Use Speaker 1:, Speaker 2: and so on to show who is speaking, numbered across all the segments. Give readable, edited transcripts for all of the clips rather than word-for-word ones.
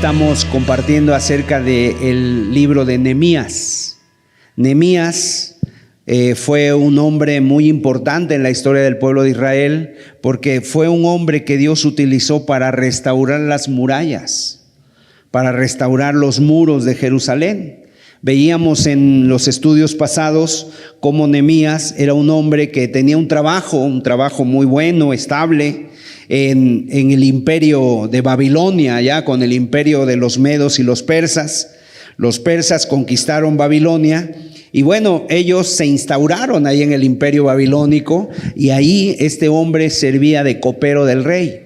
Speaker 1: Estamos compartiendo acerca del libro de Nehemías. Nehemías fue un hombre muy importante en la historia del pueblo de Israel, porque fue un hombre que Dios utilizó para restaurar las murallas, para restaurar los muros de Jerusalén. Veíamos en los estudios pasados cómo Nehemías era un hombre que tenía un trabajo muy bueno, estable, en el imperio de Babilonia, ya con el imperio de los medos y los persas. Los persas conquistaron Babilonia y bueno, ellos se instauraron ahí en el imperio babilónico, y ahí este hombre servía de copero del rey.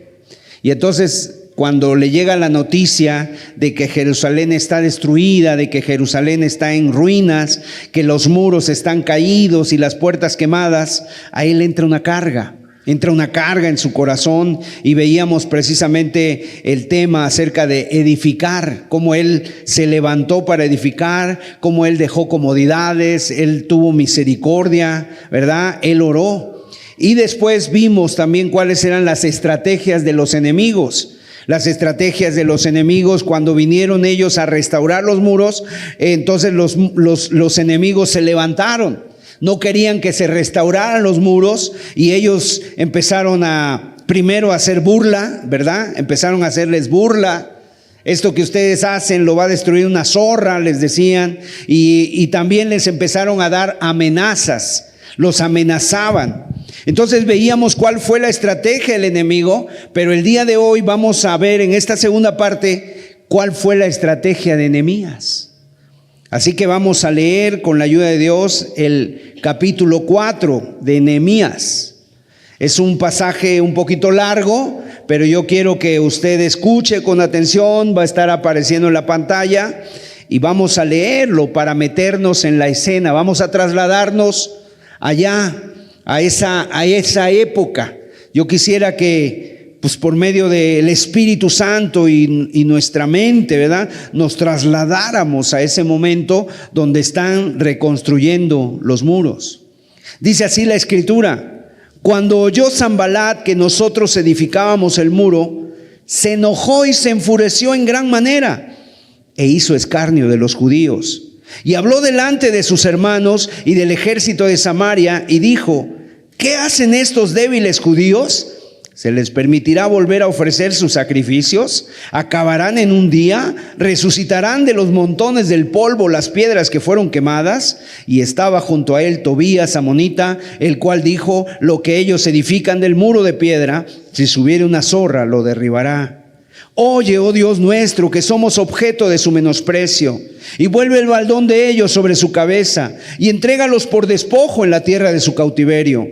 Speaker 1: Y entonces, cuando le llega la noticia de que Jerusalén está destruida, de que Jerusalén está en ruinas, que los muros están caídos y las puertas quemadas, a él entra una carga en su corazón. Y veíamos precisamente el tema acerca de edificar, cómo él se levantó para edificar, cómo él dejó comodidades, él tuvo misericordia, ¿verdad? Él oró. Y después vimos también cuáles eran las estrategias de los enemigos. Las estrategias de los enemigos cuando vinieron ellos a restaurar los muros. Entonces los enemigos se levantaron. No querían que se restauraran los muros, y ellos empezaron primero a hacer burla, ¿verdad? Empezaron a hacerles burla. Esto que ustedes hacen lo va a destruir una zorra, les decían. Y también les empezaron a dar amenazas. Los amenazaban. Entonces veíamos cuál fue la estrategia del enemigo, pero el día de hoy vamos a ver en esta segunda parte cuál fue la estrategia de Nehemías. Así que vamos a leer con la ayuda de Dios el capítulo 4 de Nehemías. Es un pasaje un poquito largo, pero yo quiero que usted escuche con atención. Va a estar apareciendo en la pantalla y vamos a leerlo para meternos en la escena. Vamos a trasladarnos allá, a esa época. Yo quisiera que pues por medio del Espíritu Santo y nuestra mente, ¿verdad?, nos trasladáramos a ese momento donde están reconstruyendo los muros. Dice así la Escritura: cuando oyó Sanbalat que nosotros edificábamos el muro, se enojó y se enfureció en gran manera, e hizo escarnio de los judíos. Y habló delante de sus hermanos y del ejército de Samaria, y dijo: ¿qué hacen estos débiles judíos? ¿Se les permitirá volver a ofrecer sus sacrificios? ¿Acabarán en un día? ¿Resucitarán de los montones del polvo las piedras que fueron quemadas? Y estaba junto a él Tobías amonita, el cual dijo: lo que ellos edifican del muro de piedra, si subiere una zorra lo derribará. Oye, oh Dios nuestro, que somos objeto de su menosprecio, y vuelve el baldón de ellos sobre su cabeza, y entrégalos por despojo en la tierra de su cautiverio.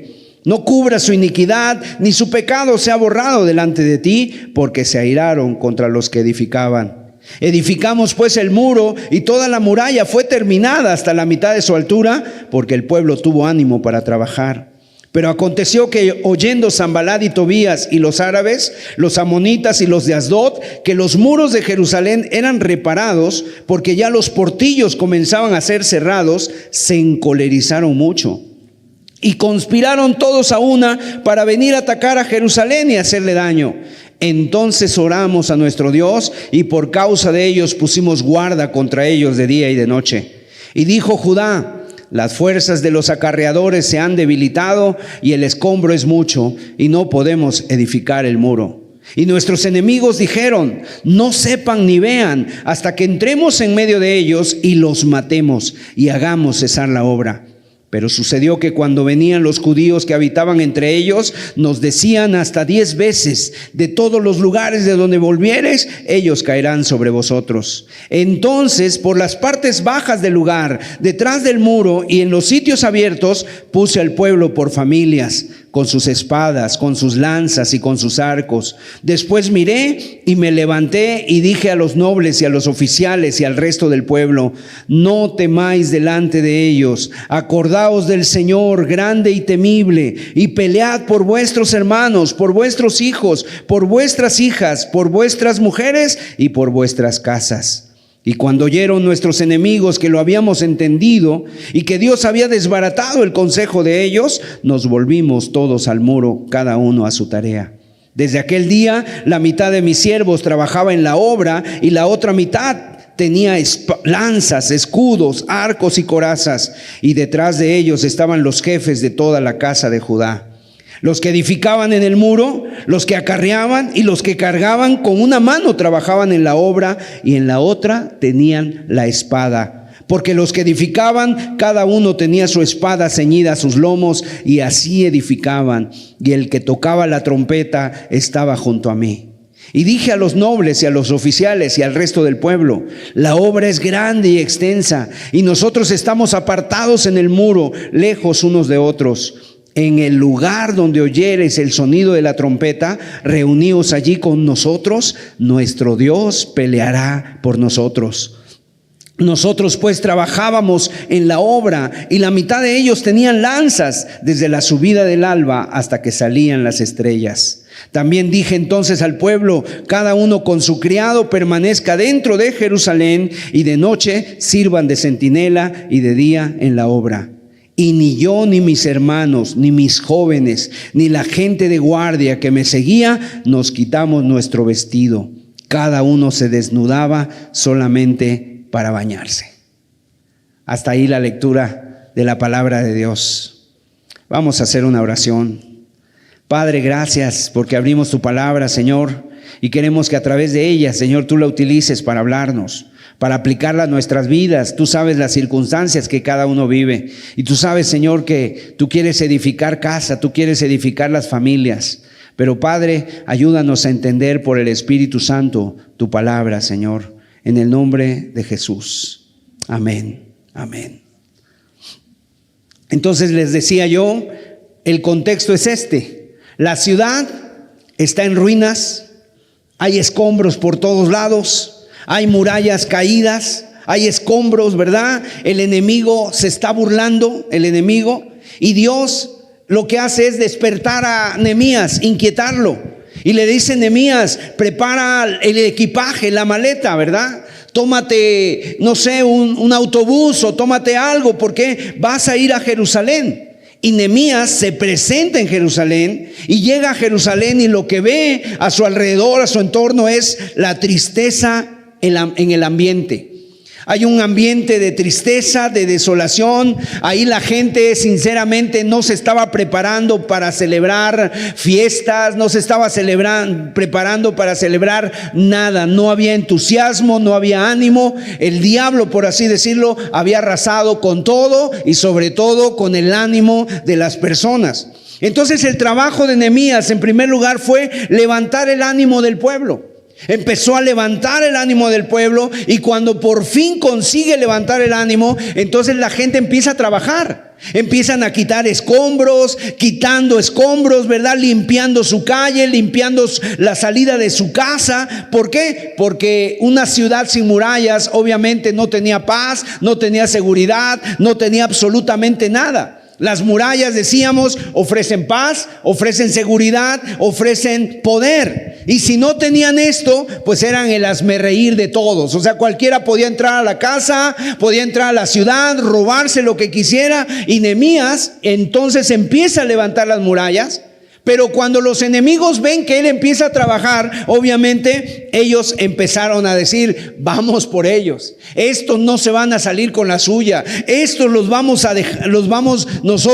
Speaker 1: No cubra su iniquidad, ni su pecado sea borrado delante de ti, porque se airaron contra los que edificaban. Edificamos pues el muro, y toda la muralla fue terminada hasta la mitad de su altura, porque el pueblo tuvo ánimo para trabajar. Pero aconteció que, oyendo Sanbalat y Tobías y los árabes, los amonitas y los de Asdod, que los muros de Jerusalén eran reparados, porque ya los portillos comenzaban a ser cerrados, se encolerizaron mucho. Y conspiraron todos a una para venir a atacar a Jerusalén y hacerle daño. Entonces oramos a nuestro Dios, y por causa de ellos pusimos guarda contra ellos de día y de noche. Y dijo Judá: las fuerzas de los acarreadores se han debilitado, y el escombro es mucho, y no podemos edificar el muro. Y nuestros enemigos dijeron: no sepan ni vean, hasta que entremos en medio de ellos y los matemos, y hagamos cesar la obra. Pero sucedió que cuando venían los judíos que habitaban entre ellos, nos decían hasta 10 veces: de todos los lugares de donde volviereis, ellos caerán sobre vosotros. Entonces, por las partes bajas del lugar, detrás del muro y en los sitios abiertos, puse al pueblo por familias, con sus espadas, con sus lanzas y con sus arcos. Después miré y me levanté y dije a los nobles y a los oficiales y al resto del pueblo: no temáis delante de ellos, acordaos del Señor grande y temible, y pelead por vuestros hermanos, por vuestros hijos, por vuestras hijas, por vuestras mujeres y por vuestras casas. Y cuando oyeron nuestros enemigos que lo habíamos entendido y que Dios había desbaratado el consejo de ellos, nos volvimos todos al muro, cada uno a su tarea. Desde aquel día, la mitad de mis siervos trabajaba en la obra y la otra mitad tenía lanzas, escudos, arcos y corazas, y detrás de ellos estaban los jefes de toda la casa de Judá. Los que edificaban en el muro, los que acarreaban y los que cargaban con una mano trabajaban en la obra y en la otra tenían la espada. Porque los que edificaban, cada uno tenía su espada ceñida a sus lomos y así edificaban. Y el que tocaba la trompeta estaba junto a mí. Y dije a los nobles y a los oficiales y al resto del pueblo: la obra es grande y extensa y nosotros estamos apartados en el muro, lejos unos de otros. En el lugar donde oyereis el sonido de la trompeta, reuníos allí con nosotros, nuestro Dios peleará por nosotros. Nosotros pues trabajábamos en la obra y la mitad de ellos tenían lanzas desde la subida del alba hasta que salían las estrellas. También dije entonces al pueblo: cada uno con su criado permanezca dentro de Jerusalén y de noche sirvan de centinela y de día en la obra. Y ni yo, ni mis hermanos, ni mis jóvenes, ni la gente de guardia que me seguía, nos quitamos nuestro vestido. Cada uno se desnudaba solamente para bañarse. Hasta ahí la lectura de la palabra de Dios. Vamos a hacer una oración. Padre, gracias porque abrimos tu palabra, Señor, y queremos que a través de ella, Señor, tú la utilices para hablarnos, para aplicarla a nuestras vidas. Tú sabes las circunstancias que cada uno vive y tú sabes, Señor, que tú quieres edificar casa, tú quieres edificar las familias. Pero Padre, ayúdanos a entender por el Espíritu Santo tu palabra, Señor, en el nombre de Jesús. Amén, amén. Entonces les decía yo, el contexto es este. La ciudad está en ruinas, hay escombros por todos lados, hay murallas caídas, hay escombros, ¿verdad? El enemigo se está burlando, el enemigo, y Dios lo que hace es despertar a Nehemías, inquietarlo, y le dice: Nehemías, prepara el equipaje, la maleta, ¿verdad? Tómate, no sé, un autobús o tómate algo porque vas a ir a Jerusalén. Y Nehemías se presenta en Jerusalén y llega a Jerusalén y lo que ve a su alrededor, a su entorno, es la tristeza en el ambiente. Hay un ambiente de tristeza, de desolación. Ahí la gente sinceramente no se estaba preparando para celebrar fiestas, no se estaba preparando para celebrar nada. No había entusiasmo, no había ánimo. El diablo, por así decirlo, había arrasado con todo y sobre todo con el ánimo de las personas. Entonces el trabajo de Nehemías en primer lugar fue levantar el ánimo del pueblo. Empezó a levantar el ánimo del pueblo y cuando por fin consigue levantar el ánimo, entonces la gente empieza a trabajar. Empiezan a quitar escombros, quitando escombros, ¿verdad? Limpiando su calle, limpiando la salida de su casa. ¿Por qué? Porque una ciudad sin murallas obviamente no tenía paz, no tenía seguridad, no tenía absolutamente nada. Las murallas, decíamos, ofrecen paz, ofrecen seguridad, ofrecen poder. Y si no tenían esto, pues eran el hazmerreír de todos. O sea, cualquiera podía entrar a la casa, podía entrar a la ciudad, robarse lo que quisiera. Y Nehemías entonces empieza a levantar las murallas. Pero cuando los enemigos ven que él empieza a trabajar, obviamente ellos empezaron a decir: vamos por ellos, estos no se van a salir con la suya, estos los vamos a dejar, los vamos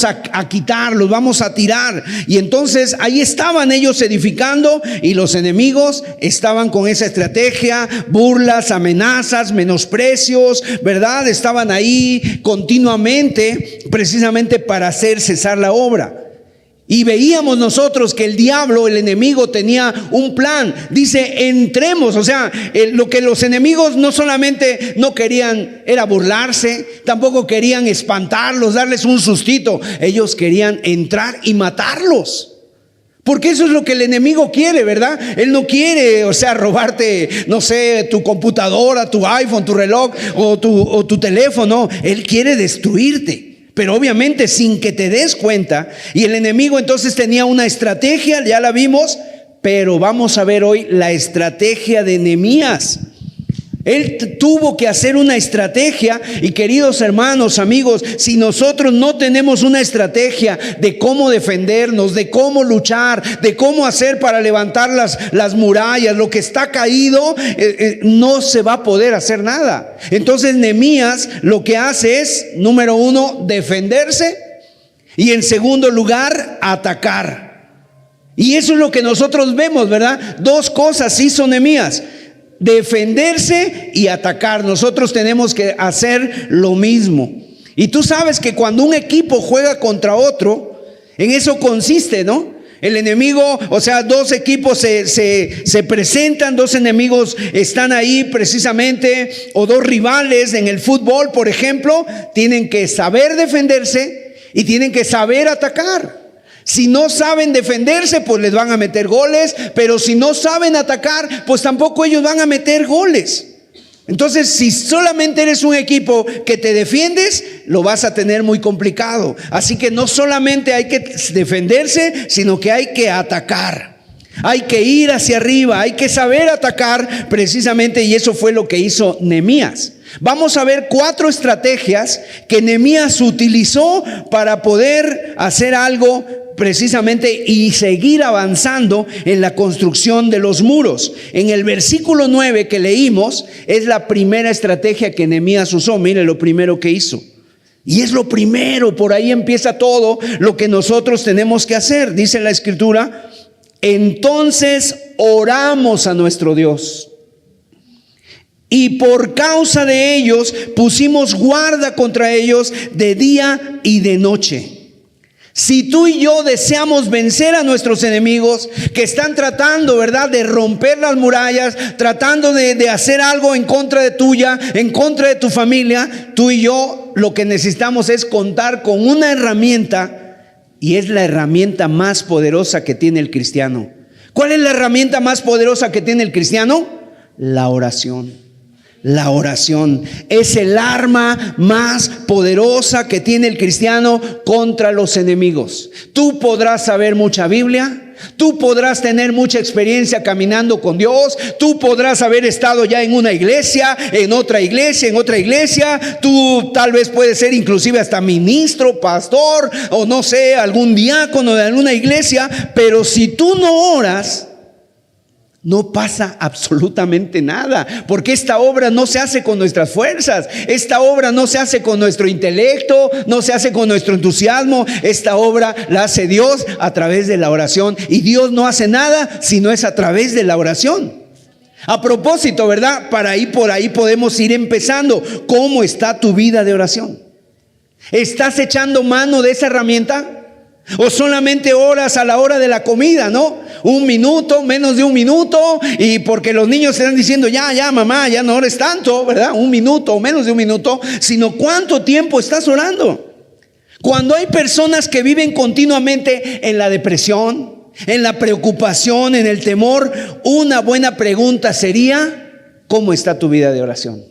Speaker 1: a quitar, los vamos a tirar. Y entonces ahí estaban ellos edificando y los enemigos estaban con esa estrategia: burlas, amenazas, menosprecios, ¿verdad? Estaban ahí continuamente precisamente para hacer cesar la obra. Y veíamos nosotros que el diablo, el enemigo, tenía un plan. Dice: entremos. O sea, lo que los enemigos no solamente no querían era burlarse, tampoco querían espantarlos, darles un sustito. Ellos querían entrar y matarlos. Porque eso es lo que el enemigo quiere, ¿verdad? Él no quiere, o sea, robarte, no sé, tu computadora, tu iPhone, tu reloj o tu teléfono. Él quiere destruirte. Pero obviamente sin que te des cuenta. Y el enemigo entonces tenía una estrategia, ya la vimos, pero vamos a ver hoy la estrategia de Nehemías. Él tuvo que hacer una estrategia. Y queridos hermanos, amigos, si nosotros no tenemos una estrategia de cómo defendernos, de cómo luchar, de cómo hacer para levantar las murallas, lo que está caído, no se va a poder hacer nada. Entonces Nehemías lo que hace es, número uno, defenderse, y en segundo lugar, atacar. Y eso es lo que nosotros vemos, ¿verdad? Dos cosas hizo Nehemías: defenderse y atacar. Nosotros tenemos que hacer lo mismo. Y tú sabes que cuando un equipo juega contra otro, en eso consiste, ¿no? El enemigo, o sea, dos equipos se presentan, dos enemigos están ahí precisamente, o dos rivales en el fútbol, por ejemplo, tienen que saber defenderse y tienen que saber atacar. Si no saben defenderse, pues les van a meter goles, pero si no saben atacar, pues tampoco ellos van a meter goles. Entonces, si solamente eres un equipo que te defiendes, lo vas a tener muy complicado. Así que no solamente hay que defenderse, sino que hay que atacar. Hay que ir hacia arriba, hay que saber atacar precisamente, y eso fue lo que hizo Nehemías. Vamos a ver 4 estrategias que Nehemías utilizó para poder hacer algo precisamente y seguir avanzando en la construcción de los muros. En el versículo 9 que leímos es la primera estrategia que Nehemías usó. Mire lo primero que hizo. Y es lo primero, por ahí empieza todo lo que nosotros tenemos que hacer. Dice la Escritura: entonces oramos a nuestro Dios, y por causa de ellos pusimos guarda contra ellos de día y de noche. Si tú y yo deseamos vencer a nuestros enemigos que están tratando, ¿verdad?, de romper las murallas, tratando de hacer algo en contra de tuya, en contra de tu familia, tú y yo lo que necesitamos es contar con una herramienta, y es la herramienta más poderosa que tiene el cristiano. ¿Cuál es la herramienta más poderosa que tiene el cristiano? La oración. La oración es el arma más poderosa que tiene el cristiano contra los enemigos. Tú podrás saber mucha Biblia, tú podrás tener mucha experiencia caminando con Dios, tú podrás haber estado ya en una iglesia, en otra iglesia, tú tal vez puedes ser inclusive hasta ministro, pastor, o no sé, algún diácono de alguna iglesia, pero si tú no oras, no pasa absolutamente nada, porque esta obra no se hace con nuestras fuerzas, esta obra no se hace con nuestro intelecto, no se hace con nuestro entusiasmo. Esta obra la hace Dios a través de la oración, y Dios no hace nada si no es a través de la oración. A propósito, ¿verdad? Por ahí podemos ir empezando. ¿Cómo está tu vida de oración? ¿Estás echando mano de esa herramienta? ¿O solamente oras a la hora de la comida, no? 1 minuto, menos de 1 minuto, y porque los niños se están diciendo, ya mamá, ya no ores tanto, ¿verdad? 1 minuto o menos de 1 minuto, sino ¿cuánto tiempo estás orando? Cuando hay personas que viven continuamente en la depresión, en la preocupación, en el temor, una buena pregunta sería: ¿cómo está tu vida de oración?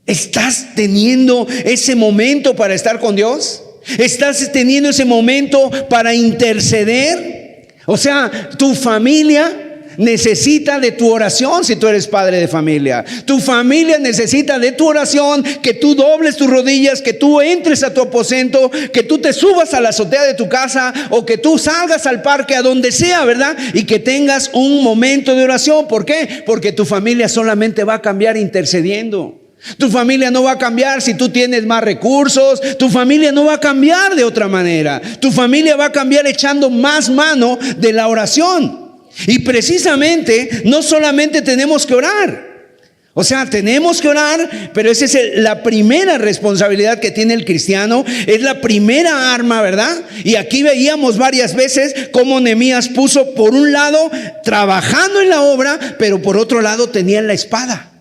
Speaker 1: ¿Estás teniendo ese momento para estar con Dios? ¿Estás teniendo ese momento para interceder? O sea, tu familia necesita de tu oración. Si tú eres padre de familia, tu familia necesita de tu oración, que tú dobles tus rodillas, que tú entres a tu aposento, que tú te subas a la azotea de tu casa, o que tú salgas al parque, a donde sea, ¿verdad? Y que tengas un momento de oración. ¿Por qué? Porque tu familia solamente va a cambiar intercediendo. Tu familia no va a cambiar si tú tienes más recursos. Tu familia no va a cambiar de otra manera. Tu familia va a cambiar echando más mano de la oración. Y precisamente no solamente tenemos que orar, o sea, tenemos que orar, pero esa es la primera responsabilidad que tiene el cristiano. Es la primera arma, ¿verdad? Y aquí veíamos varias veces cómo Nehemías puso, por un lado, trabajando en la obra, pero por otro lado tenían la espada.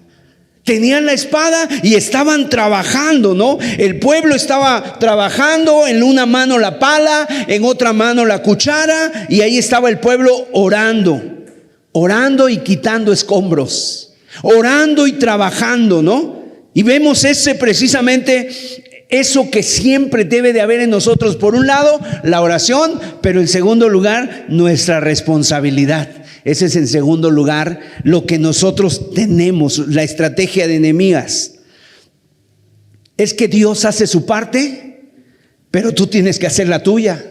Speaker 1: Tenían la espada y estaban trabajando, ¿no? El pueblo estaba trabajando, en una mano la pala, en otra mano la cuchara, y ahí estaba el pueblo orando y quitando escombros, orando y trabajando, ¿no? Y vemos precisamente eso que siempre debe de haber en nosotros. Por un lado, la oración, pero en segundo lugar, nuestra responsabilidad. Ese es en segundo lugar lo que nosotros tenemos, la estrategia de Nehemías. Es que Dios hace su parte, pero tú tienes que hacer la tuya.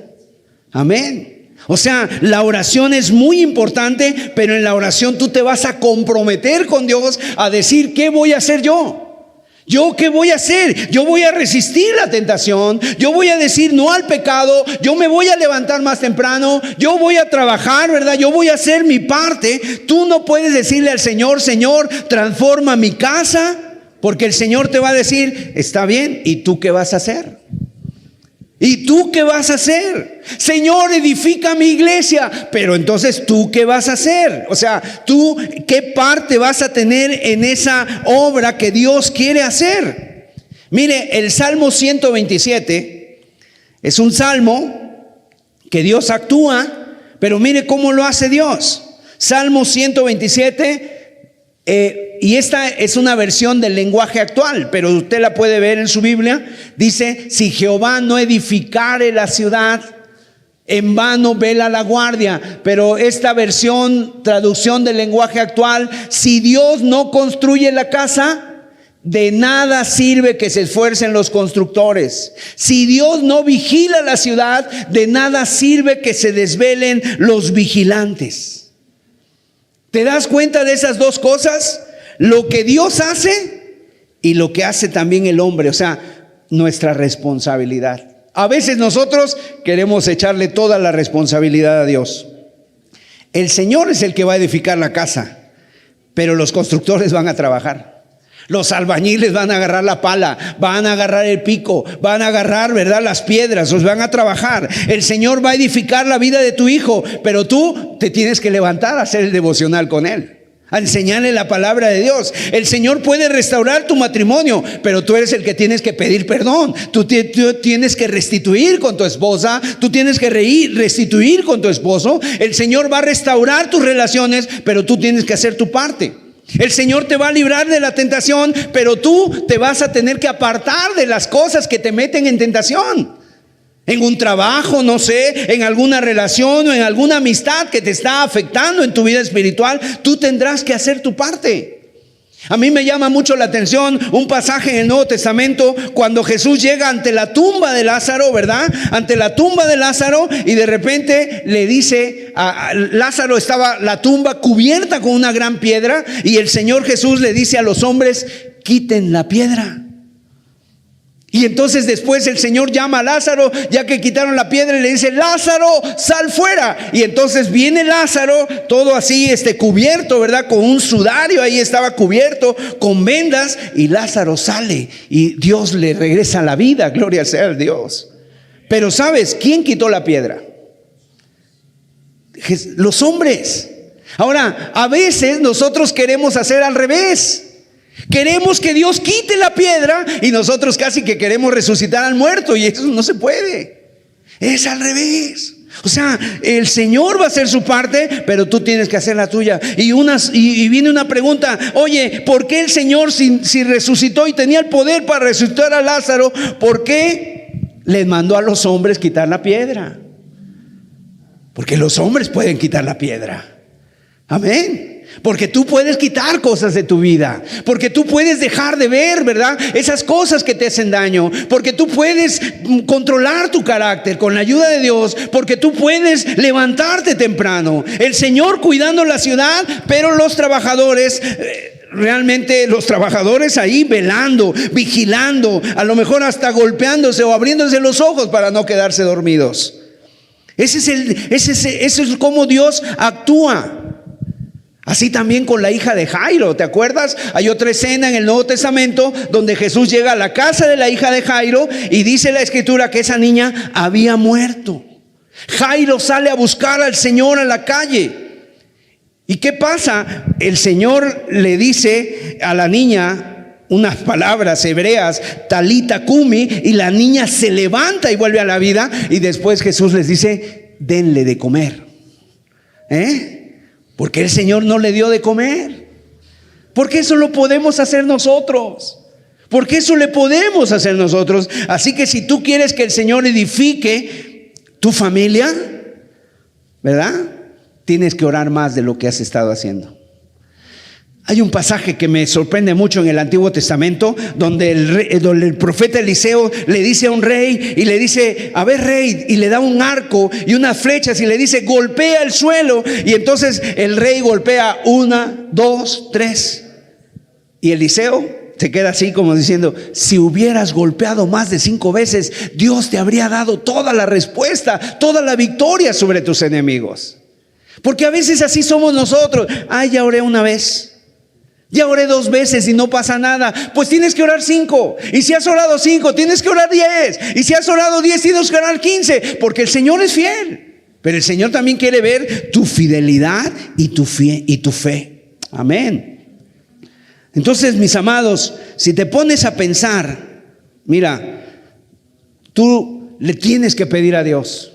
Speaker 1: Amén. O sea, la oración es muy importante, pero en la oración tú te vas a comprometer con Dios a decir, ¿qué voy a hacer yo? ¿Yo qué voy a hacer? Yo voy a resistir la tentación, yo voy a decir no al pecado, yo me voy a levantar más temprano, yo voy a trabajar, ¿verdad? Yo voy a hacer mi parte. Tú no puedes decirle al Señor, Señor, transforma mi casa, porque el Señor te va a decir, está bien, ¿y tú qué vas a hacer? ¿Y tú qué vas a hacer? Señor, edifica mi iglesia. Pero entonces, ¿tú qué vas a hacer? O sea, ¿tú qué parte vas a tener en esa obra que Dios quiere hacer? Mire, el Salmo 127 es un salmo que Dios actúa, pero mire cómo lo hace Dios. Salmo 127, y esta es una versión del lenguaje actual, pero usted la puede ver en su Biblia. Dice, si Jehová no edificare la ciudad, en vano vela la guardia. Pero esta versión, traducción del lenguaje actual, si Dios no construye la casa, de nada sirve que se esfuercen los constructores. Si Dios no vigila la ciudad, de nada sirve que se desvelen los vigilantes. ¿Te das cuenta de esas dos cosas? Lo que Dios hace y lo que hace también el hombre, o sea, nuestra responsabilidad. A veces nosotros queremos echarle toda la responsabilidad a Dios. El Señor es el que va a edificar la casa, pero los constructores van a trabajar. Los albañiles van a agarrar la pala, van a agarrar el pico, van a agarrar, ¿verdad?, las piedras, los van a trabajar. El Señor va a edificar la vida de tu hijo, pero tú te tienes que levantar a hacer el devocional con él, a enseñarle la palabra de Dios. El Señor puede restaurar tu matrimonio, pero tú eres el que tienes que pedir perdón. Tú tienes que restituir con tu esposa, tú tienes que restituir con tu esposo. El Señor va a restaurar tus relaciones, pero tú tienes que hacer tu parte. El Señor te va a librar de la tentación, pero tú te vas a tener que apartar de las cosas que te meten en tentación. En un trabajo, no sé, en alguna relación o en alguna amistad que te está afectando en tu vida espiritual, tú tendrás que hacer tu parte. A mí me llama mucho la atención un pasaje en el Nuevo Testamento cuando Jesús llega ante la tumba de Lázaro, ¿verdad? Ante la tumba de Lázaro, y de repente le dice a Lázaro, estaba la tumba cubierta con una gran piedra, y el Señor Jesús le dice a los hombres, quiten la piedra. Y entonces después el Señor llama a Lázaro, ya que quitaron la piedra, y le dice, Lázaro, sal fuera. Y entonces viene Lázaro, todo así cubierto, ¿verdad? Con un sudario, ahí estaba cubierto, con vendas, y Lázaro sale, y Dios le regresa la vida, gloria sea a Dios. Pero ¿sabes quién quitó la piedra? Los hombres. Ahora, a veces nosotros queremos hacer al revés. Queremos que Dios quite la piedra y nosotros casi que queremos resucitar al muerto, y eso no se puede. Es al revés. O sea, el Señor va a hacer su parte, pero tú tienes que hacer la tuya. Y viene una pregunta, oye, ¿por qué el Señor, si resucitó y tenía el poder para resucitar a Lázaro, por qué les mandó a los hombres quitar la piedra? Porque los hombres pueden quitar la piedra. Amén. Porque tú puedes quitar cosas de tu vida, porque tú puedes dejar de ver, ¿verdad?, esas cosas que te hacen daño, porque tú puedes controlar tu carácter con la ayuda de Dios, porque tú puedes levantarte temprano. El Señor cuidando la ciudad, pero los trabajadores, realmente los trabajadores ahí velando, vigilando, a lo mejor hasta golpeándose o abriéndose los ojos para no quedarse dormidos. Ese es como Dios actúa. Así también con la hija de Jairo, ¿te acuerdas? Hay otra escena en el Nuevo Testamento donde Jesús llega a la casa de la hija de Jairo y dice la Escritura que esa niña había muerto. Jairo sale a buscar al Señor a la calle. ¿Y qué pasa? El Señor le dice a la niña unas palabras hebreas, talita cumi, y la niña se levanta y vuelve a la vida. Y después Jesús les dice, denle de comer. Porque el Señor no le dio de comer. Porque eso lo podemos hacer nosotros. Porque eso le podemos hacer nosotros. Así que si tú quieres que el Señor edifique tu familia, ¿verdad?, tienes que orar más de lo que has estado haciendo. Hay un pasaje que me sorprende mucho en el Antiguo Testamento, donde el profeta Eliseo le dice a un rey y le dice: a ver, rey, y le da un arco y unas flechas y le dice: golpea el suelo. Y entonces el rey golpea 1, 2, 3. Y Eliseo se queda así como diciendo: si hubieras golpeado más de 5 veces, Dios te habría dado toda la respuesta, toda la victoria sobre tus enemigos. Porque a veces así somos nosotros. Ay, ya oré una vez, ya oré 2 veces y no pasa nada. Pues tienes que orar 5. Y si has orado 5, tienes que orar 10. Y si has orado 10, tienes que orar 15. Porque el Señor es fiel. Pero el Señor también quiere ver tu fidelidad y tu fe. Amén. Entonces, mis amados, si te pones a pensar, mira, tú le tienes que pedir a Dios,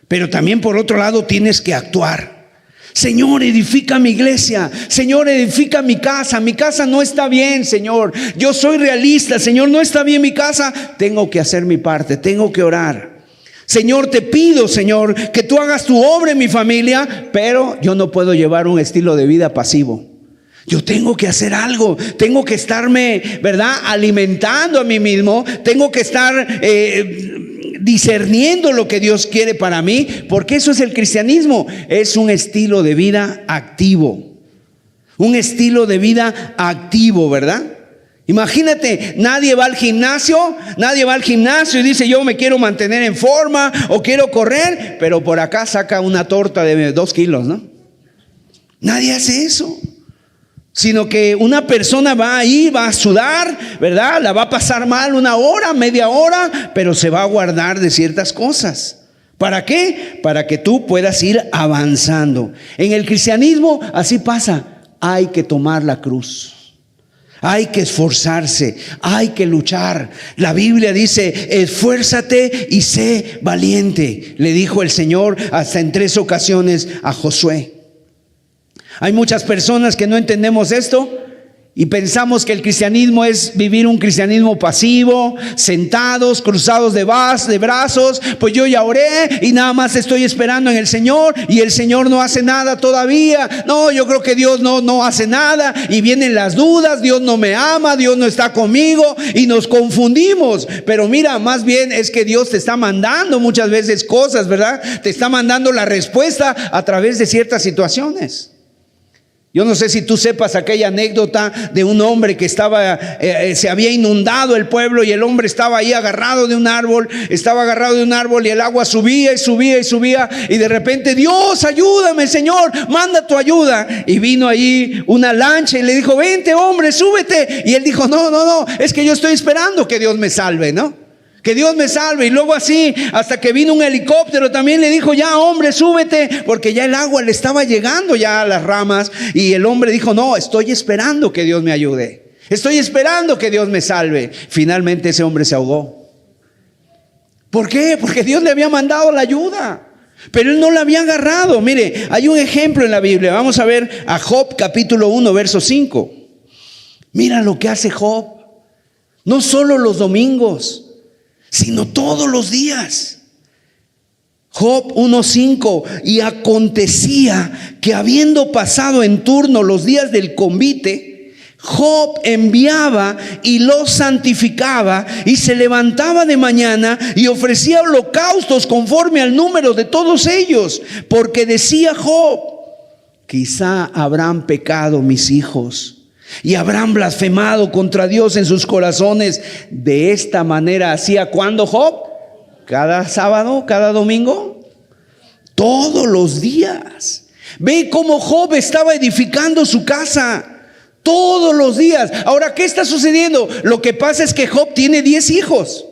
Speaker 1: pero también por otro lado tienes que actuar. Señor, edifica mi iglesia. Señor, edifica mi casa. Mi casa no está bien, Señor. Yo soy realista, Señor, no está bien mi casa. Tengo que hacer mi parte, tengo que orar. Señor, te pido, Señor, que tú hagas tu obra en mi familia, pero yo no puedo llevar un estilo de vida pasivo. Yo tengo que hacer algo, tengo que estarme, ¿verdad?, alimentando a mí mismo, tengo que estar discerniendo lo que Dios quiere para mí, porque eso es el cristianismo, es un estilo de vida activo, un estilo de vida activo, ¿verdad? Imagínate, nadie va al gimnasio y dice: yo me quiero mantener en forma o quiero correr, pero por acá saca una torta de 2 kilos, ¿no? Nadie hace eso. Sino que una persona va ahí, va a sudar, ¿verdad? La va a pasar mal 1 hora, media hora, pero se va a guardar de ciertas cosas. ¿Para qué? Para que tú puedas ir avanzando. En el cristianismo así pasa. Hay que tomar la cruz. Hay que esforzarse, hay que luchar. La Biblia dice: esfuérzate y sé valiente, le dijo el Señor hasta en 3 ocasiones a Josué. Hay muchas personas que no entendemos esto y pensamos que el cristianismo es vivir un cristianismo pasivo, sentados, cruzados de brazos. Pues yo ya oré y nada más estoy esperando en el Señor y el Señor no hace nada todavía. No, yo creo que Dios no hace nada y vienen las dudas. Dios no me ama, Dios no está conmigo y nos confundimos. Pero mira, más bien es que Dios te está mandando muchas veces cosas, ¿verdad? Te está mandando la respuesta a través de ciertas situaciones. Yo no sé si tú sepas aquella anécdota de un hombre que se había inundado el pueblo y el hombre estaba ahí agarrado de un árbol y el agua subía y subía y subía y de repente: Dios, ayúdame, Señor, manda tu ayuda. Y vino ahí una lancha y le dijo: vente, hombre, súbete. Y él dijo: no, es que yo estoy esperando que Dios me salve, ¿no? Que Dios me salve. Y luego así, hasta que vino un helicóptero, también le dijo: ya, hombre, súbete, porque ya el agua le estaba llegando ya a las ramas. Y el hombre dijo: no, estoy esperando que Dios me ayude, estoy esperando que Dios me salve. Finalmente ese hombre se ahogó. ¿Por qué? Porque Dios le había mandado la ayuda, pero él no la había agarrado. Mire, hay un ejemplo en la Biblia. Vamos a ver a Job capítulo 1 verso 5. Mira lo que hace Job. No solo los domingos, sino todos los días. Job 1:5: y acontecía que habiendo pasado en turno los días del convite, Job enviaba y los santificaba y se levantaba de mañana y ofrecía holocaustos conforme al número de todos ellos, porque decía Job: quizá habrán pecado mis hijos y habrán blasfemado contra Dios en sus corazones. De esta manera hacía, ¿cuándo, Job? Cada sábado, cada domingo, todos los días. Ve cómo Job estaba edificando su casa todos los días. Ahora, ¿qué está sucediendo? Lo que pasa es que Job tiene 10 hijos.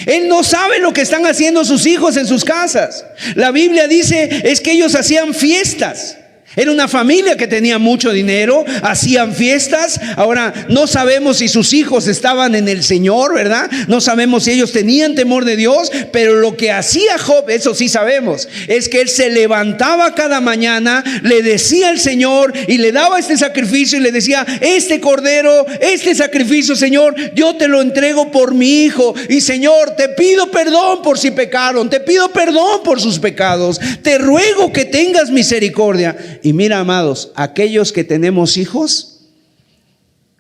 Speaker 1: Él no sabe lo que están haciendo sus hijos en sus casas. La Biblia dice es que ellos hacían fiestas. Era una familia que tenía mucho dinero, hacían fiestas. Ahora, no sabemos si sus hijos estaban en el Señor, ¿verdad? No sabemos si ellos tenían temor de Dios, pero lo que hacía Job, eso sí sabemos, es que él se levantaba cada mañana, le decía al Señor y le daba este sacrificio y le decía: este cordero, este sacrificio, Señor, yo te lo entrego por mi hijo. Y Señor, te pido perdón por si pecaron, te pido perdón por sus pecados, te ruego que tengas misericordia. Y mira, amados, aquellos que tenemos hijos,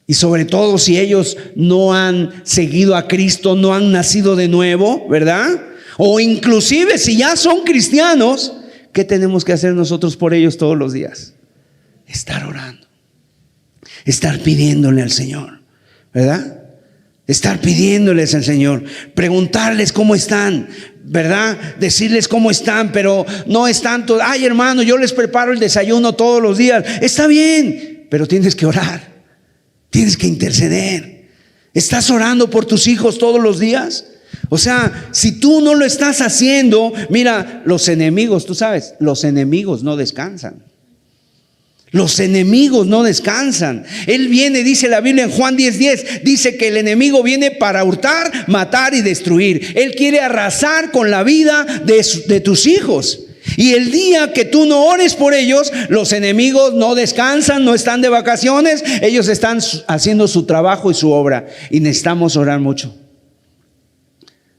Speaker 1: y sobre todo si ellos no han seguido a Cristo, no han nacido de nuevo, ¿verdad? O inclusive si ya son cristianos, ¿qué tenemos que hacer nosotros por ellos todos los días? Estar orando, estar pidiéndole al Señor, ¿verdad? Estar pidiéndoles al Señor, preguntarles cómo están, ¿verdad? Decirles cómo están, pero no es tanto: ay, hermano, yo les preparo el desayuno todos los días. Está bien, pero tienes que orar, tienes que interceder. ¿Estás orando por tus hijos todos los días? O sea, si tú no lo estás haciendo, mira, los enemigos, tú sabes, los enemigos no descansan. Los enemigos no descansan. Él viene, dice la Biblia en Juan 10:10, dice que el enemigo viene para hurtar, matar y destruir. Él quiere arrasar con la vida de tus hijos. Y el día que tú no ores por ellos, los enemigos no descansan, no están de vacaciones. Ellos están haciendo su trabajo y su obra. Y necesitamos orar mucho.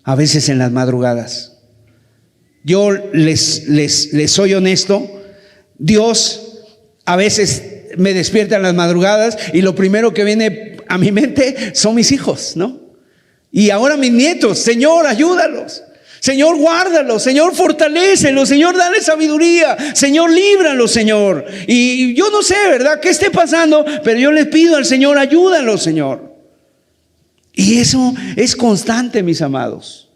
Speaker 1: A veces en las madrugadas. Yo les soy honesto. Dios a veces me despierta en las madrugadas y lo primero que viene a mi mente son mis hijos, ¿no? Y ahora mis nietos. Señor, ayúdalos. Señor, guárdalos. Señor, fortalécelos. Señor, dale sabiduría. Señor, líbralos, Señor. Y yo no sé, ¿verdad?, qué esté pasando, pero yo les pido al Señor: ayúdalos, Señor. Y eso es constante, mis amados.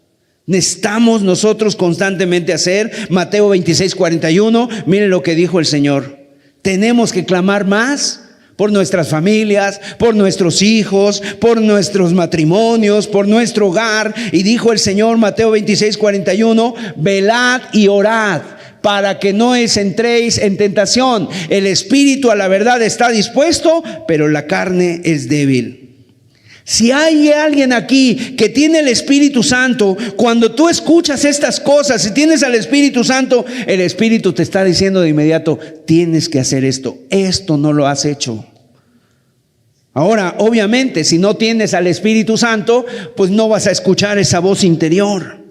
Speaker 1: Necesitamos nosotros constantemente hacer. Mateo 26:41, miren lo que dijo el Señor. Tenemos que clamar más por nuestras familias, por nuestros hijos, por nuestros matrimonios, por nuestro hogar. Y dijo el Señor, Mateo 26:41, velad y orad para que no entréis en tentación. El espíritu a la verdad está dispuesto, pero la carne es débil. Si hay alguien aquí que tiene el Espíritu Santo, cuando tú escuchas estas cosas, si tienes al Espíritu Santo, el Espíritu te está diciendo de inmediato: tienes que hacer esto, esto no lo has hecho. Ahora, obviamente, si no tienes al Espíritu Santo, pues no vas a escuchar esa voz interior.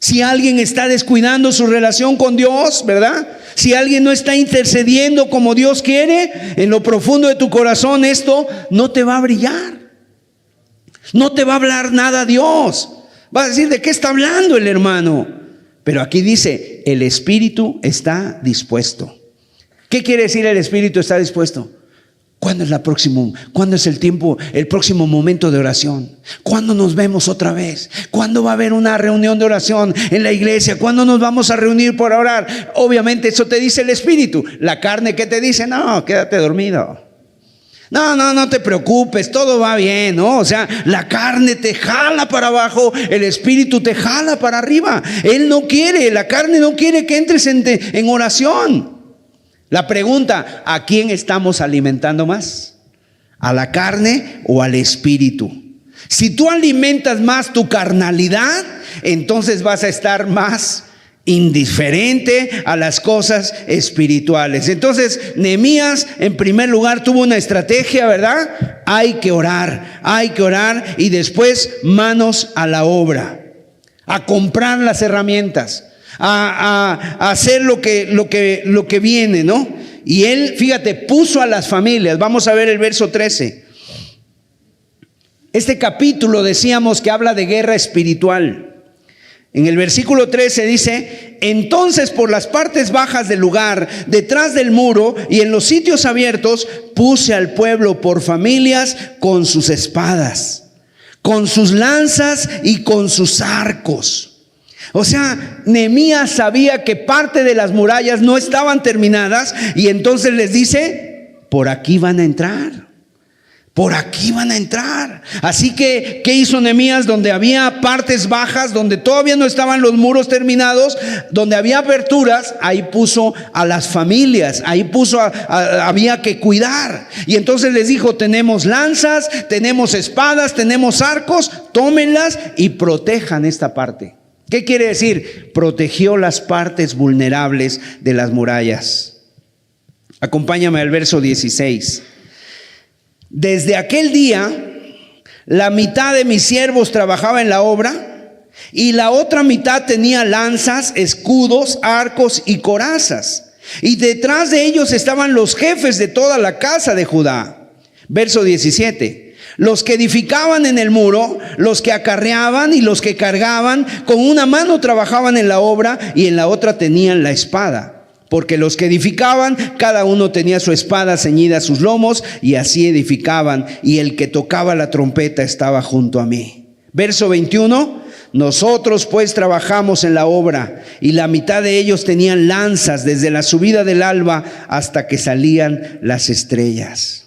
Speaker 1: Si alguien está descuidando su relación con Dios, ¿verdad? Si alguien no está intercediendo como Dios quiere, en lo profundo de tu corazón esto no te va a brillar. No te va a hablar nada Dios. Vas a decir: ¿de qué está hablando el hermano? Pero aquí dice: el espíritu está dispuesto. ¿Qué quiere decir el espíritu está dispuesto? ¿Cuándo es el tiempo, el próximo momento de oración? ¿Cuándo nos vemos otra vez? ¿Cuándo va a haber una reunión de oración en la iglesia? ¿Cuándo nos vamos a reunir para orar? Obviamente eso te dice el espíritu. La carne, ¿qué te dice? No, quédate dormido. No te preocupes, todo va bien, ¿no? O sea, la carne te jala para abajo, el espíritu te jala para arriba. La carne no quiere que entres en oración. La pregunta: ¿a quién estamos alimentando más? ¿A la carne o al espíritu? Si tú alimentas más tu carnalidad, entonces vas a estar más indiferente a las cosas espirituales. Entonces, Nehemías en primer lugar tuvo una estrategia, ¿verdad? Hay que orar y después manos a la obra, a comprar las herramientas, a hacer lo que viene, ¿no? Y él, fíjate, puso a las familias. Vamos a ver el verso 13. Este capítulo decíamos que habla de guerra espiritual. En el versículo 13 dice: entonces por las partes bajas del lugar, detrás del muro y en los sitios abiertos, puse al pueblo por familias con sus espadas, con sus lanzas y con sus arcos. O sea, Nehemías sabía que parte de las murallas no estaban terminadas y entonces les dice: por aquí van a entrar. Por aquí van a entrar. Así que, ¿qué hizo Nehemías? Donde había partes bajas, donde todavía no estaban los muros terminados, donde había aberturas, ahí puso a las familias, ahí puso había que cuidar. Y entonces les dijo: tenemos lanzas, tenemos espadas, tenemos arcos, tómenlas y protejan esta parte. ¿Qué quiere decir? Protegió las partes vulnerables de las murallas. Acompáñame al verso 16. Desde aquel día, la mitad de mis siervos trabajaba en la obra y la otra mitad tenía lanzas, escudos, arcos y corazas. Y detrás de ellos estaban los jefes de toda la casa de Judá. Verso 17. Los que edificaban en el muro, los que acarreaban y los que cargaban, con una mano trabajaban en la obra y en la otra tenían la espada. Porque los que edificaban, cada uno tenía su espada ceñida a sus lomos, y así edificaban, y el que tocaba la trompeta estaba junto a mí. Verso 21. Nosotros pues trabajamos en la obra, y la mitad de ellos tenían lanzas desde la subida del alba hasta que salían las estrellas.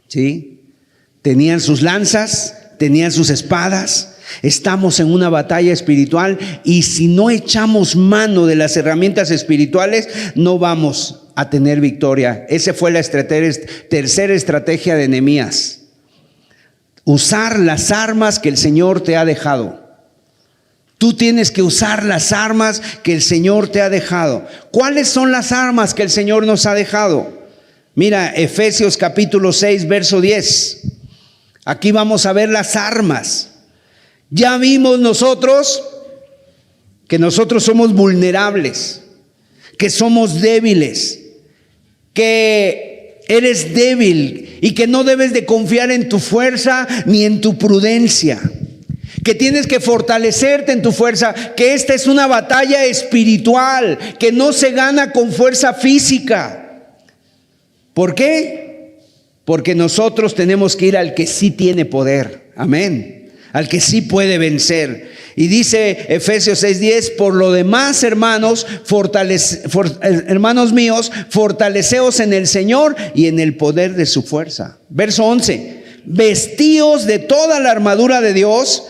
Speaker 1: ¿Sí? Tenían sus lanzas, tenían sus espadas. Estamos en una batalla espiritual, y si no echamos mano de las herramientas espirituales, no vamos a tener victoria. Esa fue la tercera estrategia de Nehemías: usar las armas que el Señor te ha dejado. Tú tienes que usar las armas que el Señor te ha dejado. ¿Cuáles son las armas que el Señor nos ha dejado? Mira, Efesios capítulo 6, verso 10. Aquí vamos a ver las armas. Ya vimos nosotros que nosotros somos vulnerables, que somos débiles, que eres débil y que no debes de confiar en tu fuerza ni en tu prudencia, que tienes que fortalecerte en tu fuerza, que esta es una batalla espiritual, que no se gana con fuerza física. ¿Por qué? Porque nosotros tenemos que ir al que sí tiene poder. Amén. Al que sí puede vencer. Y dice Efesios 6:10: por lo demás, hermanos míos, fortaleceos en el Señor y en el poder de su fuerza. Verso 11: vestíos de toda la armadura de Dios,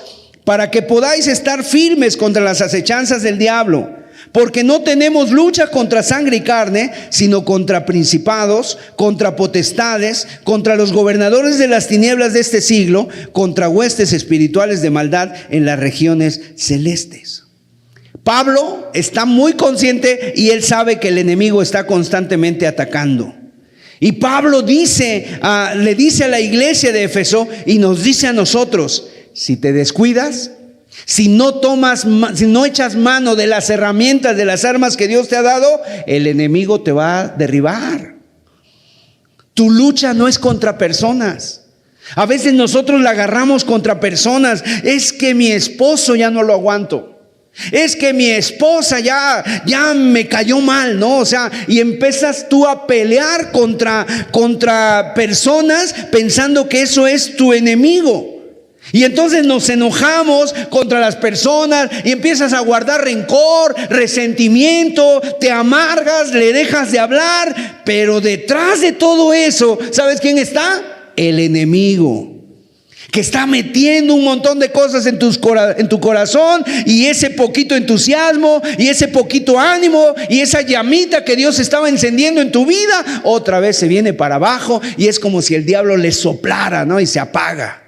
Speaker 1: para que podáis estar firmes contra las acechanzas del diablo. Porque no tenemos lucha contra sangre y carne, sino contra principados, contra potestades, contra los gobernadores de las tinieblas de este siglo, contra huestes espirituales de maldad en las regiones celestes. Pablo está muy consciente y él sabe que el enemigo está constantemente atacando. Y Pablo le dice a la iglesia de Éfeso, y nos dice a nosotros: si te descuidas, si no echas mano de las herramientas, de las armas que Dios te ha dado, el enemigo te va a derribar. Tu lucha no es contra personas. A veces nosotros la agarramos contra personas. Es que mi esposo ya no lo aguanto. Es que mi esposa ya me cayó mal, ¿no? O sea, y empiezas tú a pelear contra personas pensando que eso es tu enemigo. Y entonces nos enojamos contra las personas y empiezas a guardar rencor, resentimiento, te amargas, le dejas de hablar. Pero detrás de todo eso, ¿sabes quién está? El enemigo, que está metiendo un montón de cosas en tu corazón, y ese poquito entusiasmo y ese poquito ánimo y esa llamita que Dios estaba encendiendo en tu vida, otra vez se viene para abajo, y es como si el diablo le soplara, ¿no? Y se apaga.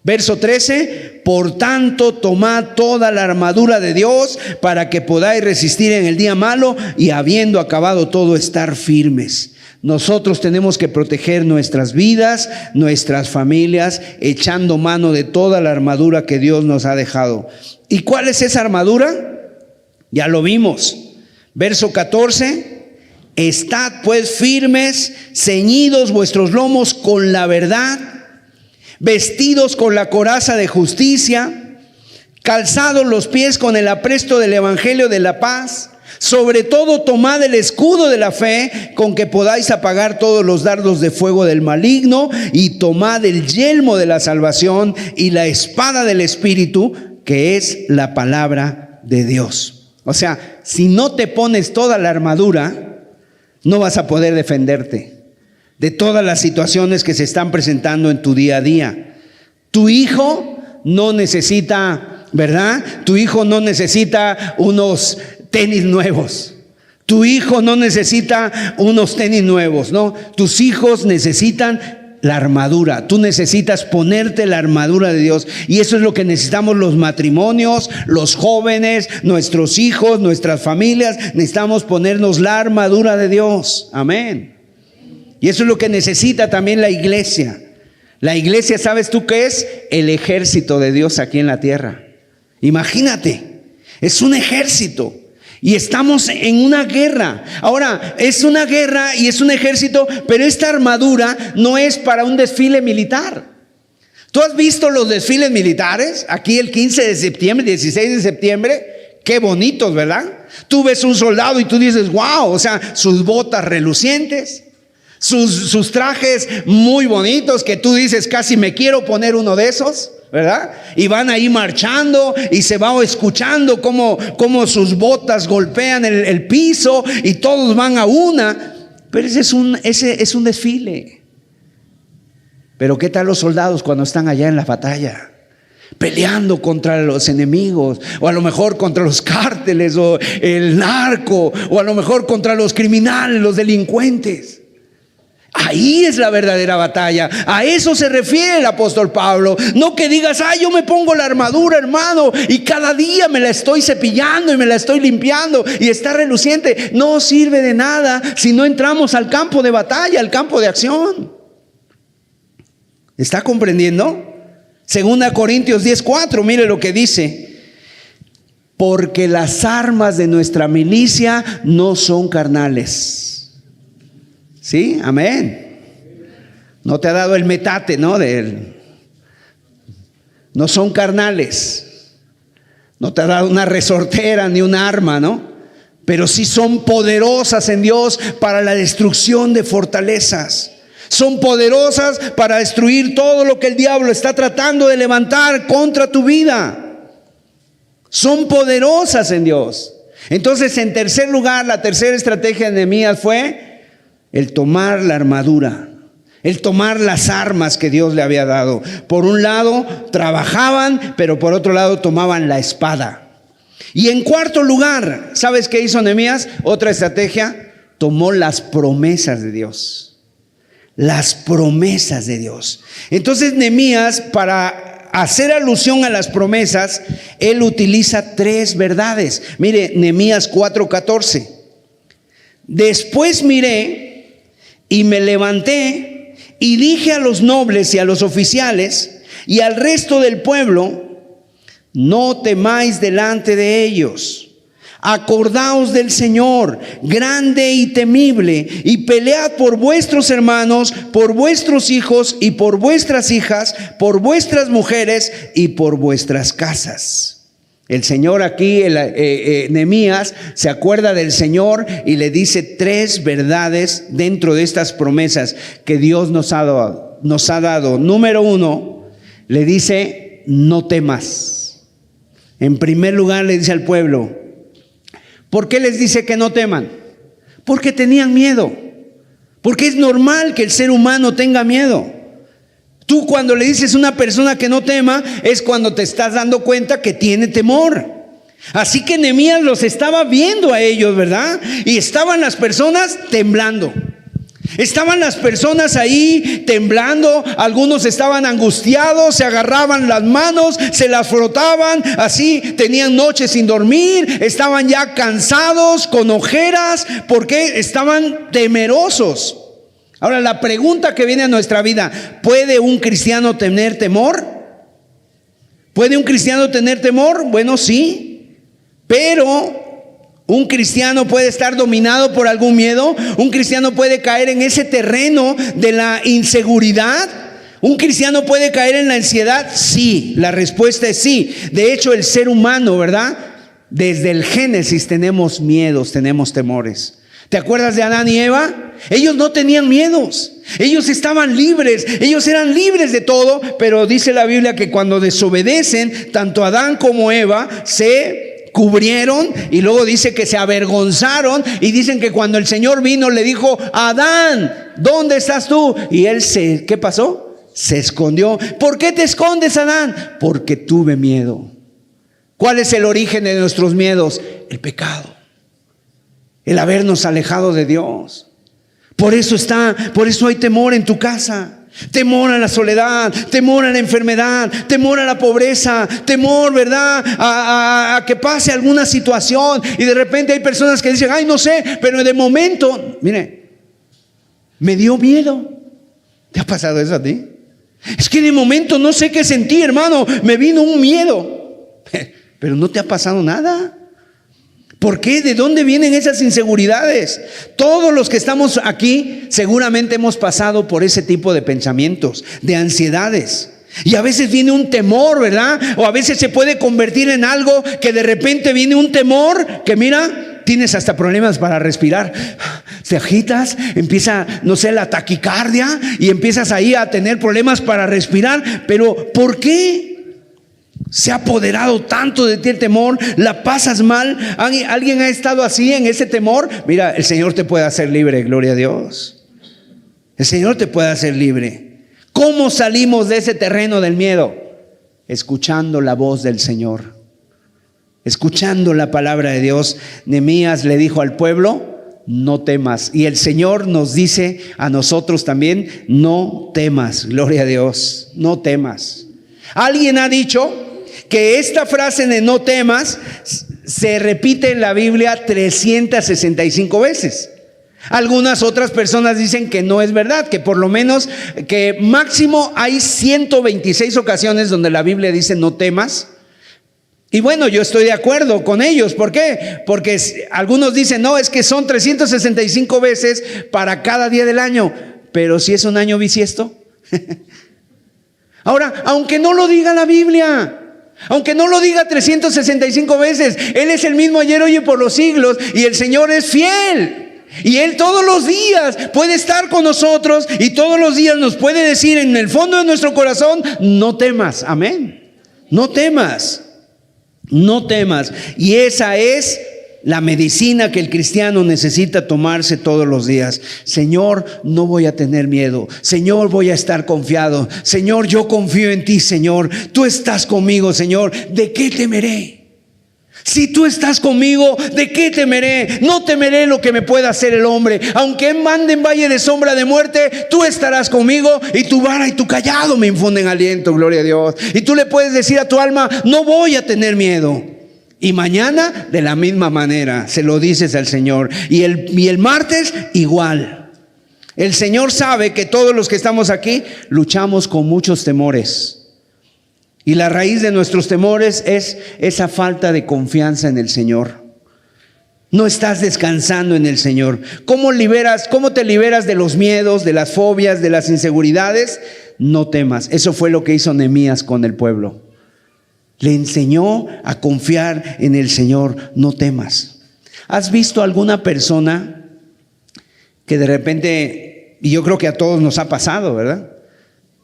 Speaker 1: Verso 13: por tanto, tomad toda la armadura de Dios para que podáis resistir en el día malo, y habiendo acabado todo, estar firmes. Nosotros tenemos que proteger nuestras vidas, nuestras familias, echando mano de toda la armadura que Dios nos ha dejado. ¿Y cuál es esa armadura? Ya lo vimos. Verso 14: estad pues firmes, ceñidos vuestros lomos con la verdad, vestidos con la coraza de justicia, calzados los pies con el apresto del evangelio de la paz. Sobre todo tomad el escudo de la fe, con que podáis apagar todos los dardos de fuego del maligno, y tomad el yelmo de la salvación y la espada del Espíritu, que es la palabra de Dios. O sea, si no te pones toda la armadura, no vas a poder defenderte. de todas las situaciones que se están presentando en tu día a día. Tu hijo no necesita, ¿verdad? Tu hijo no necesita unos tenis nuevos. Tu hijo no necesita unos tenis nuevos, ¿no? Tus hijos necesitan la armadura. Tú necesitas ponerte la armadura de Dios. Y eso es lo que necesitamos los matrimonios, los jóvenes, nuestros hijos, nuestras familias. Necesitamos ponernos la armadura de Dios. Amén. Y eso es lo que necesita también la iglesia. La iglesia, ¿sabes tú qué es? El ejército de Dios aquí en la tierra. Imagínate, es un ejército. Y estamos en una guerra. Ahora, es una guerra y es un ejército, pero esta armadura no es para un desfile militar. ¿Tú has visto los desfiles militares? Aquí el 15 de septiembre, 16 de septiembre. Qué bonitos, ¿verdad? Tú ves un soldado y tú dices, wow, o sea, sus botas relucientes, sus trajes muy bonitos que tú dices, casi me quiero poner uno de esos, ¿verdad? Y van ahí marchando y se va escuchando cómo sus botas golpean el piso y todos van a una. Pero ese es un desfile. Pero ¿qué tal los soldados cuando están allá en la batalla? Peleando contra los enemigos, o a lo mejor contra los cárteles, o el narco, o a lo mejor contra los criminales, los delincuentes. Ahí es la verdadera batalla. A eso se refiere el apóstol Pablo. No que digas, yo me pongo la armadura, hermano, y cada día me la estoy cepillando y me la estoy limpiando y está reluciente. No sirve de nada si no entramos al campo de batalla, al campo de acción. ¿Está comprendiendo? 2 Corintios 10:4, mire lo que dice. Porque las armas de nuestra milicia no son carnales. ¿Sí? Amén. No te ha dado el metate, ¿no? No son carnales. No te ha dado una resortera ni un arma, ¿no? Pero sí son poderosas en Dios para la destrucción de fortalezas. Son poderosas para destruir todo lo que el diablo está tratando de levantar contra tu vida. Son poderosas en Dios. Entonces, en tercer lugar, la tercera estrategia de Nehemías fue el tomar la armadura, el tomar las armas que Dios le había dado. Por un lado trabajaban, pero por otro lado tomaban la espada. Y en cuarto lugar, ¿sabes qué hizo Nehemías? Otra estrategia, tomó las promesas de Dios. Las promesas de Dios. Entonces Nehemías, para hacer alusión a las promesas, él utiliza 3 verdades. Mire, Nehemías 4:14. Después miré y me levanté y dije a los nobles y a los oficiales y al resto del pueblo: no temáis delante de ellos. Acordaos del Señor, grande y temible, y pelead por vuestros hermanos, por vuestros hijos y por vuestras hijas, por vuestras mujeres y por vuestras casas. El Señor aquí, Nehemías, se acuerda del Señor y le dice 3 verdades dentro de estas promesas que Dios nos ha dado. Número 1, le dice: no temas. En primer lugar le dice al pueblo. ¿Por qué les dice que no teman? Porque tenían miedo. Porque es normal que el ser humano tenga miedo. Tú cuando le dices a una persona que no tema, es cuando te estás dando cuenta que tiene temor. Así que Nehemías los estaba viendo a ellos, ¿verdad? Y estaban las personas temblando. Estaban las personas ahí temblando. Algunos estaban angustiados, se agarraban las manos, se las frotaban, así tenían noches sin dormir, estaban ya cansados, con ojeras, porque estaban temerosos. Ahora, la pregunta que viene a nuestra vida: ¿puede un cristiano tener temor? ¿Puede un cristiano tener temor? Bueno, sí, pero un cristiano puede estar dominado por algún miedo. Un cristiano puede caer en ese terreno de la inseguridad. ¿Un cristiano puede caer en la ansiedad? Sí, la respuesta es sí. De hecho, el ser humano, ¿verdad? Desde el Génesis tenemos miedos, tenemos temores. ¿Te acuerdas de Adán y Eva? Ellos no tenían miedos. Ellos estaban libres. Ellos eran libres de todo. Pero dice la Biblia que cuando desobedecen, tanto Adán como Eva se cubrieron y luego dice que se avergonzaron y dicen que cuando el Señor vino le dijo: Adán, ¿dónde estás tú? Y él ¿qué pasó? Se escondió. ¿Por qué te escondes, Adán? Porque tuve miedo. ¿Cuál es el origen de nuestros miedos? El pecado, el habernos alejado de Dios. Por eso hay temor en tu casa. Temor a la soledad, temor a la enfermedad, temor a la pobreza, temor, ¿verdad?, a que pase alguna situación. Y de repente hay personas que dicen: ay, no sé, pero de momento, mire, me dio miedo. ¿Te ha pasado eso a ti? Es que de momento no sé qué sentí, hermano, me vino un miedo. Pero no te ha pasado nada. ¿Por qué? ¿De dónde vienen esas inseguridades? Todos los que estamos aquí seguramente hemos pasado por ese tipo de pensamientos, de ansiedades. Y a veces viene un temor, ¿verdad? O a veces se puede convertir en algo que de repente viene un temor que, mira, tienes hasta problemas para respirar. Te agitas, empieza, no sé, la taquicardia y empiezas ahí a tener problemas para respirar. Pero ¿por qué? Se ha apoderado tanto de ti el temor, la pasas mal. ¿Alguien ha estado así en ese temor? Mira, el Señor te puede hacer libre, gloria a Dios. El Señor te puede hacer libre. ¿Cómo salimos de ese terreno del miedo? Escuchando la voz del Señor, escuchando la palabra de Dios. Nehemías le dijo al pueblo: no temas. Y el Señor nos dice a nosotros también: no temas, gloria a Dios, no temas. Alguien ha dicho que esta frase de no temas se repite en la Biblia 365 veces. Algunas otras personas dicen que no es verdad, que por lo menos, que máximo hay 126 ocasiones donde la Biblia dice no temas. Y bueno, yo estoy de acuerdo con ellos. ¿Por qué? Porque algunos dicen: no, es que son 365 veces para cada día del año. Pero si es un año bisiesto. Ahora, aunque no lo diga la Biblia, aunque no lo diga 365 veces, Él es el mismo ayer, hoy y por los siglos. Y el Señor es fiel. Y Él todos los días puede estar con nosotros y todos los días nos puede decir en el fondo de nuestro corazón: no temas. Amén. No temas. No temas. Y esa es la medicina que el cristiano necesita tomarse todos los días. Señor, no voy a tener miedo. Señor, voy a estar confiado. Señor, yo confío en ti, Señor. Tú estás conmigo, Señor. ¿De qué temeré? Si tú estás conmigo, ¿de qué temeré? No temeré lo que me pueda hacer el hombre. Aunque mande en valle de sombra de muerte, tú estarás conmigo, y tu vara y tu cayado me infunden aliento, gloria a Dios. Y tú le puedes decir a tu alma: no voy a tener miedo. Y mañana de la misma manera se lo dices al Señor. Y el martes igual. El Señor sabe que todos los que estamos aquí luchamos con muchos temores. Y la raíz de nuestros temores es esa falta de confianza en el Señor. No estás descansando en el Señor. ¿Cómo te liberas de los miedos, de las fobias, de las inseguridades? No temas. Eso fue lo que hizo Nehemías con el pueblo. Le enseñó a confiar en el Señor. No temas. ¿Has visto alguna persona que de repente, y yo creo que a todos nos ha pasado, ¿verdad?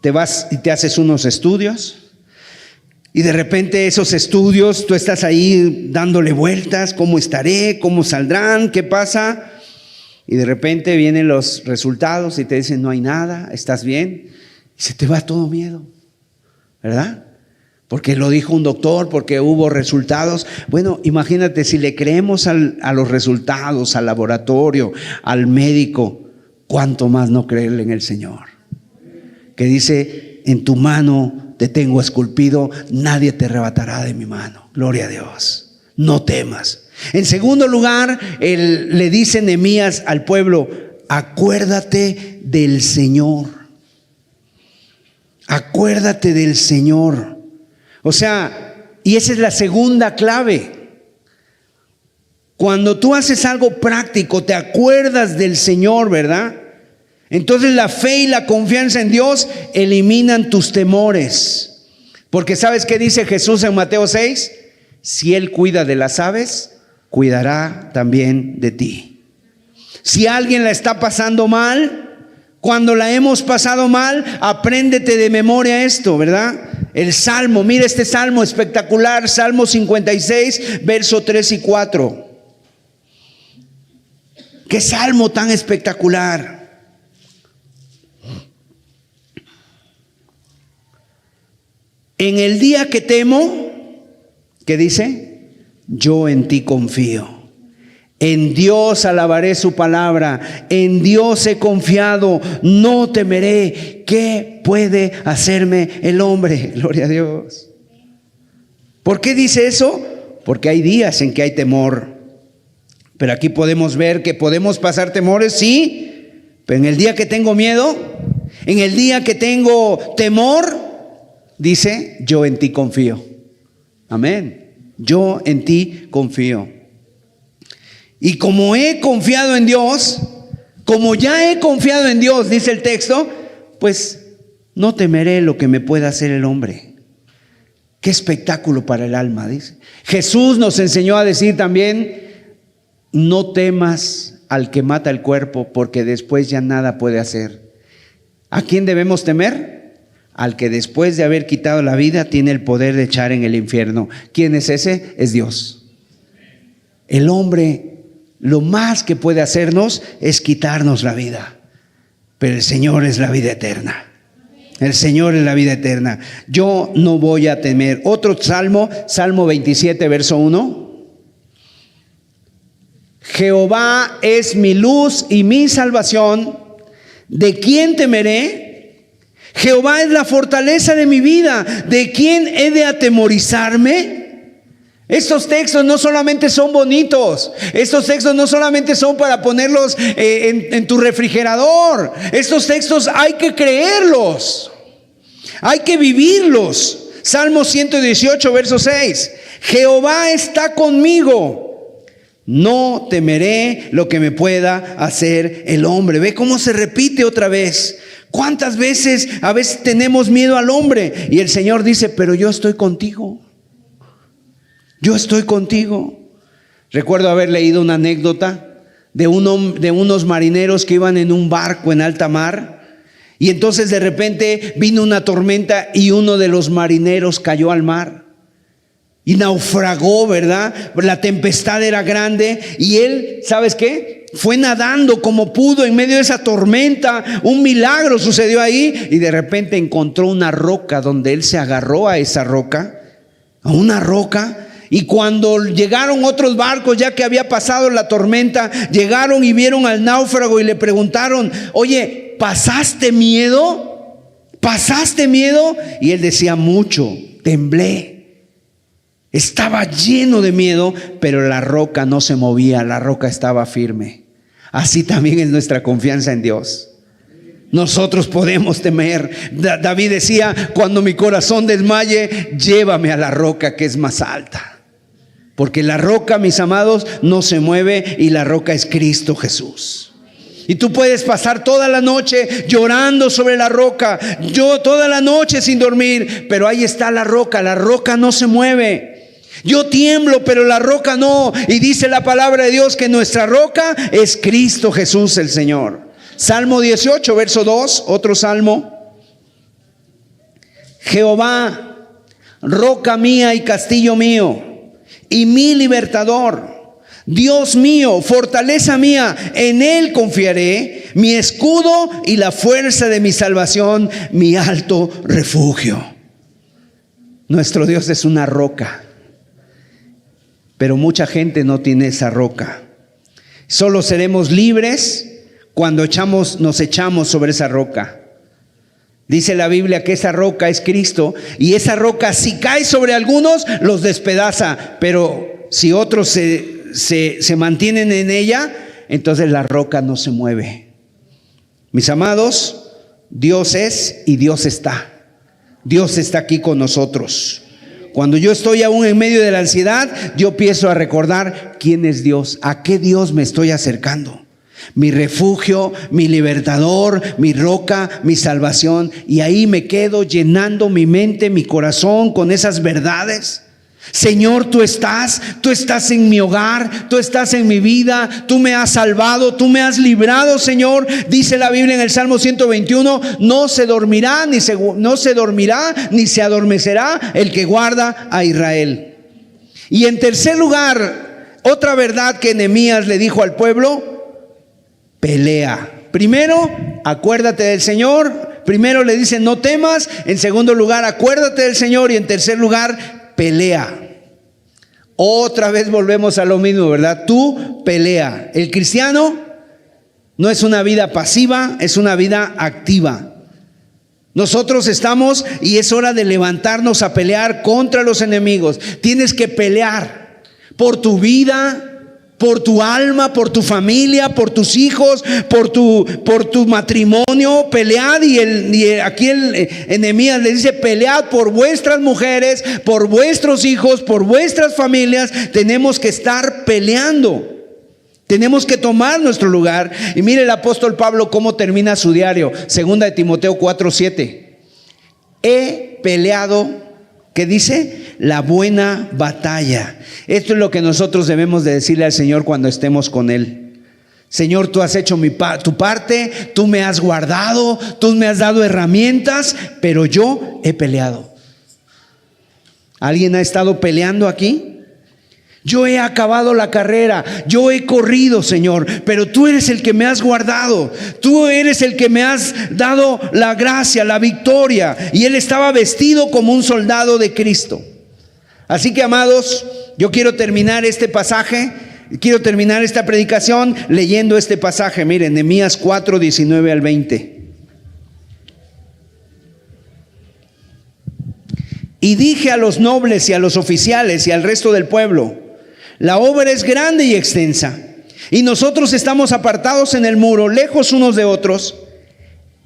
Speaker 1: Te vas y te haces unos estudios, y de repente esos estudios, tú estás ahí dándole vueltas: ¿cómo estaré? ¿Cómo saldrán? ¿Qué pasa? Y de repente vienen los resultados y te dicen: no hay nada, estás bien. Y se te va todo miedo, ¿verdad? Porque lo dijo un doctor, porque hubo resultados. Bueno, imagínate, si le creemos a los resultados, al laboratorio, al médico, ¿cuánto más no creerle en el Señor? Que dice: en tu mano te tengo esculpido, nadie te arrebatará de mi mano. Gloria a Dios. No temas. En segundo lugar, le dice Nehemías al pueblo: acuérdate del Señor. Acuérdate del Señor. O sea, y esa es la segunda clave. Cuando tú haces algo práctico, te acuerdas del Señor, ¿verdad? Entonces la fe y la confianza en Dios eliminan tus temores. Porque ¿sabes qué dice Jesús en Mateo 6? Si Él cuida de las aves, cuidará también de ti. Si alguien la está pasando mal, cuando la hemos pasado mal, apréndete de memoria esto, ¿verdad? El Salmo, mira este Salmo espectacular, Salmo 56, verso 3 y 4. Qué Salmo tan espectacular. En el día que temo, ¿qué dice? Yo en ti confío. En Dios alabaré su palabra, en Dios he confiado, no temeré. ¿Qué puede hacerme el hombre? Gloria a Dios. ¿Por qué dice eso? Porque hay días en que hay temor. Pero aquí podemos ver que podemos pasar temores, sí, pero en el día que tengo miedo, en el día que tengo temor, dice, yo en ti confío. Amén. Yo en ti confío. Y como he confiado en Dios, como ya he confiado en Dios, dice el texto, pues no temeré lo que me pueda hacer el hombre. Qué espectáculo para el alma, dice. Jesús nos enseñó a decir también, no temas al que mata el cuerpo, porque después ya nada puede hacer. ¿A quién debemos temer? Al que después de haber quitado la vida tiene el poder de echar en el infierno. ¿Quién es ese? Es Dios. El hombre, lo más que puede hacernos es quitarnos la vida, pero el Señor es la vida eterna. El Señor es la vida eterna. Yo no voy a temer. Otro salmo, Salmo 27, verso 1. Jehová es mi luz y mi salvación. ¿De quién temeré? Jehová es la fortaleza de mi vida. ¿De quién he de atemorizarme? Estos textos no solamente son bonitos, estos textos no solamente son para ponerlos en tu refrigerador. Estos textos hay que creerlos, hay que vivirlos. Salmo 118, verso 6. Jehová está conmigo, no temeré lo que me pueda hacer el hombre. Ve cómo se repite otra vez. ¿Cuántas veces a veces tenemos miedo al hombre? Y el Señor dice, pero yo estoy contigo. Yo estoy contigo. Recuerdo haber leído una anécdota de unos marineros que iban en un barco en alta mar, y entonces de repente vino una tormenta y uno de los marineros cayó al mar y naufragó, ¿verdad? La tempestad era grande y él, ¿sabes qué? Fue nadando como pudo en medio de esa tormenta. Un milagro sucedió ahí y de repente encontró una roca donde él se agarró a esa roca, a una roca. Y cuando llegaron otros barcos, ya que había pasado la tormenta, llegaron y vieron al náufrago y le preguntaron, oye, ¿pasaste miedo? ¿Pasaste miedo? Y él decía, mucho, temblé. Estaba lleno de miedo, pero la roca no se movía, la roca estaba firme. Así también es nuestra confianza en Dios. Nosotros podemos temer. David decía, cuando mi corazón desmaye, llévame a la roca que es más alta. Porque la roca, mis amados, no se mueve y la roca es Cristo Jesús. Y tú puedes pasar toda la noche llorando sobre la roca, yo toda la noche sin dormir, pero ahí está la roca no se mueve. Yo tiemblo, pero la roca no. Y dice la palabra de Dios que nuestra roca es Cristo Jesús el Señor. Salmo 18, verso 2, otro salmo. Jehová, roca mía y castillo mío, y mi libertador, Dios mío, fortaleza mía, en Él confiaré, mi escudo y la fuerza de mi salvación, mi alto refugio. Nuestro Dios es una roca, pero mucha gente no tiene esa roca. Solo seremos libres cuando nos echamos sobre esa roca. Dice la Biblia que esa roca es Cristo, y esa roca, si cae sobre algunos, los despedaza, pero si otros se mantienen en ella, entonces la roca no se mueve. Mis amados, Dios es y Dios está. Dios está aquí con nosotros. Cuando yo estoy aún en medio de la ansiedad, yo empiezo a recordar quién es Dios, a qué Dios me estoy acercando. Mi refugio, mi libertador, mi roca, mi salvación. Y ahí me quedo llenando mi mente, mi corazón con esas verdades. Señor, tú estás en mi hogar, tú estás en mi vida, tú me has salvado, tú me has librado, Señor. Dice la Biblia en el Salmo 121, no se dormirá ni se adormecerá el que guarda a Israel. Y en tercer lugar, otra verdad que Nehemías le dijo al pueblo: pelea. Primero, acuérdate del Señor. Primero le dice, no temas. En segundo lugar, acuérdate del Señor. Y en tercer lugar, pelea. Otra vez volvemos a lo mismo, ¿verdad? Tú pelea. El cristiano no es una vida pasiva, es una vida activa. Nosotros estamos y es hora de levantarnos a pelear contra los enemigos. Tienes que pelear por tu vida, por tu alma, por tu familia, por tus hijos, por tu matrimonio. Pelead, y aquí Nehemías le dice: pelead por vuestras mujeres, por vuestros hijos, por vuestras familias. Tenemos que estar peleando. Tenemos que tomar nuestro lugar. Y mire el apóstol Pablo cómo termina su diario. Segunda de Timoteo 4:7. He peleado, ¿qué dice? La buena batalla. Esto es lo que nosotros debemos de decirle al Señor cuando estemos con Él. Señor, tú has hecho tu parte, tú me has guardado, tú me has dado herramientas, pero yo he peleado. ¿Alguien ha estado peleando aquí? Yo he acabado la carrera, yo he corrido, Señor, pero tú eres el que me has guardado, tú eres el que me has dado la gracia, la victoria. Y él estaba vestido como un soldado de Cristo. Así que, amados, yo quiero terminar este pasaje, quiero terminar esta predicación leyendo este pasaje. Miren, Nehemías 4, 19 al 20. Y dije a los nobles y a los oficiales y al resto del pueblo: la obra es grande y extensa, y nosotros estamos apartados en el muro, lejos unos de otros.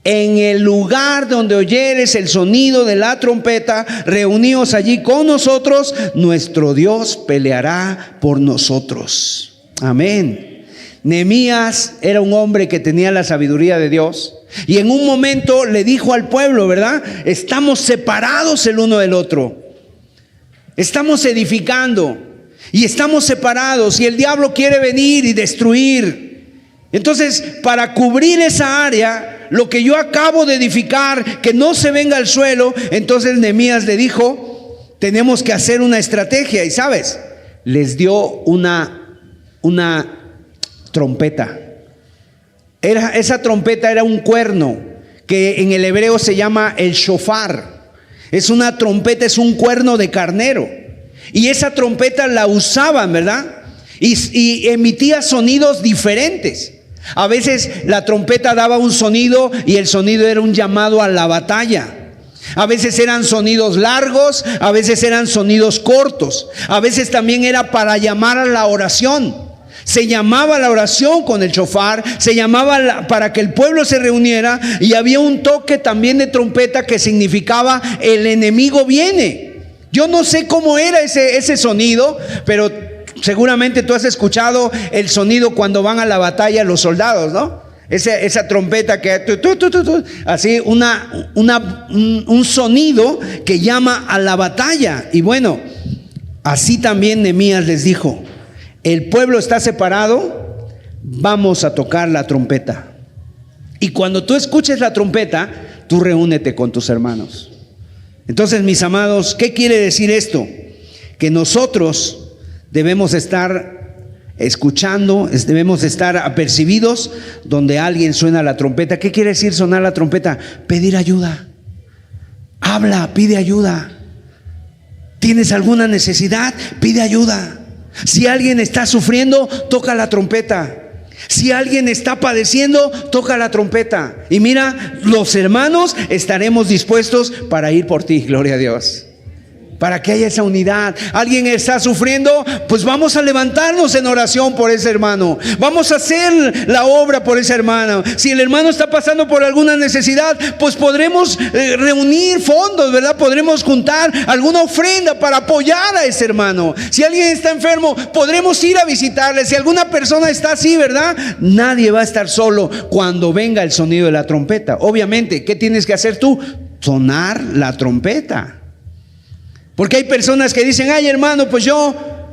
Speaker 1: En el lugar donde oyeres el sonido de la trompeta, reuníos allí con nosotros, nuestro Dios peleará por nosotros. Amén. Nehemías era un hombre que tenía la sabiduría de Dios, y en un momento le dijo al pueblo, ¿verdad? Estamos separados el uno del otro, estamos edificando y estamos separados, y el diablo quiere venir y destruir. Entonces, para cubrir esa área, lo que yo acabo de edificar, que no se venga al suelo, entonces Nehemías le dijo: tenemos que hacer una estrategia. Y sabes, les dio una trompeta. Esa trompeta era un cuerno, que en el hebreo se llama el shofar. Es una trompeta, es un cuerno de carnero. Y esa trompeta la usaban, ¿verdad? Y emitía sonidos diferentes. A veces la trompeta daba un sonido y el sonido era un llamado a la batalla. A veces eran sonidos largos, a veces eran sonidos cortos. A veces también era para llamar a la oración. Se llamaba la oración con el shofar, se llamaba para que el pueblo se reuniera, y había un toque también de trompeta que significaba: el enemigo viene. Yo no sé cómo era ese sonido, pero seguramente tú has escuchado el sonido cuando van a la batalla los soldados, ¿no? Esa trompeta que así un sonido que llama a la batalla. Y bueno, así también Nehemías les dijo: el pueblo está separado, vamos a tocar la trompeta. Y cuando tú escuches la trompeta, tú reúnete con tus hermanos. Entonces, mis amados, ¿qué quiere decir esto? Que nosotros debemos estar escuchando, debemos estar apercibidos donde alguien suena la trompeta. ¿Qué quiere decir sonar la trompeta? Pedir ayuda. Habla, pide ayuda. ¿Tienes alguna necesidad? Pide ayuda. Si alguien está sufriendo, toca la trompeta. Si alguien está padeciendo, toca la trompeta. Y mira, los hermanos estaremos dispuestos para ir por ti, gloria a Dios, para que haya esa unidad. Alguien está sufriendo, pues vamos a levantarnos en oración por ese hermano. Vamos a hacer la obra por ese hermano. Si el hermano está pasando por alguna necesidad, pues podremos reunir fondos, ¿verdad? Podremos juntar alguna ofrenda para apoyar a ese hermano. Si alguien está enfermo, podremos ir a visitarle. Si alguna persona está así, ¿verdad? Nadie va a estar solo cuando venga el sonido de la trompeta. Obviamente, ¿qué tienes que hacer tú? Sonar la trompeta. Porque hay personas que dicen, ay hermano, pues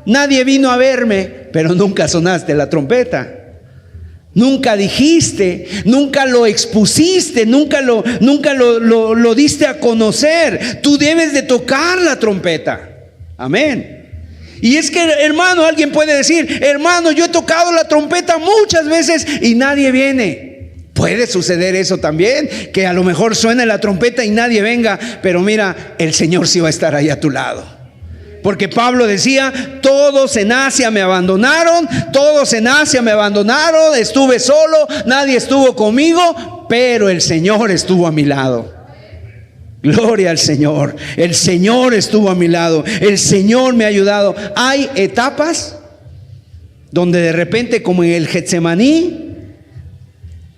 Speaker 1: nadie vino a verme, pero nunca sonaste la trompeta. Nunca dijiste, nunca lo expusiste, nunca lo diste a conocer. Tú debes de tocar la trompeta. Amén. Y es que, hermano, alguien puede decir, hermano, yo he tocado la trompeta muchas veces y nadie viene. Puede suceder eso también, que a lo mejor suene la trompeta y nadie venga, pero mira, el Señor sí va a estar ahí a tu lado. Porque Pablo decía, todos en Asia me abandonaron, estuve solo, nadie estuvo conmigo, pero el Señor estuvo a mi lado. Gloria al Señor, el Señor estuvo a mi lado, el Señor me ha ayudado. Hay etapas donde de repente, como en el Getsemaní,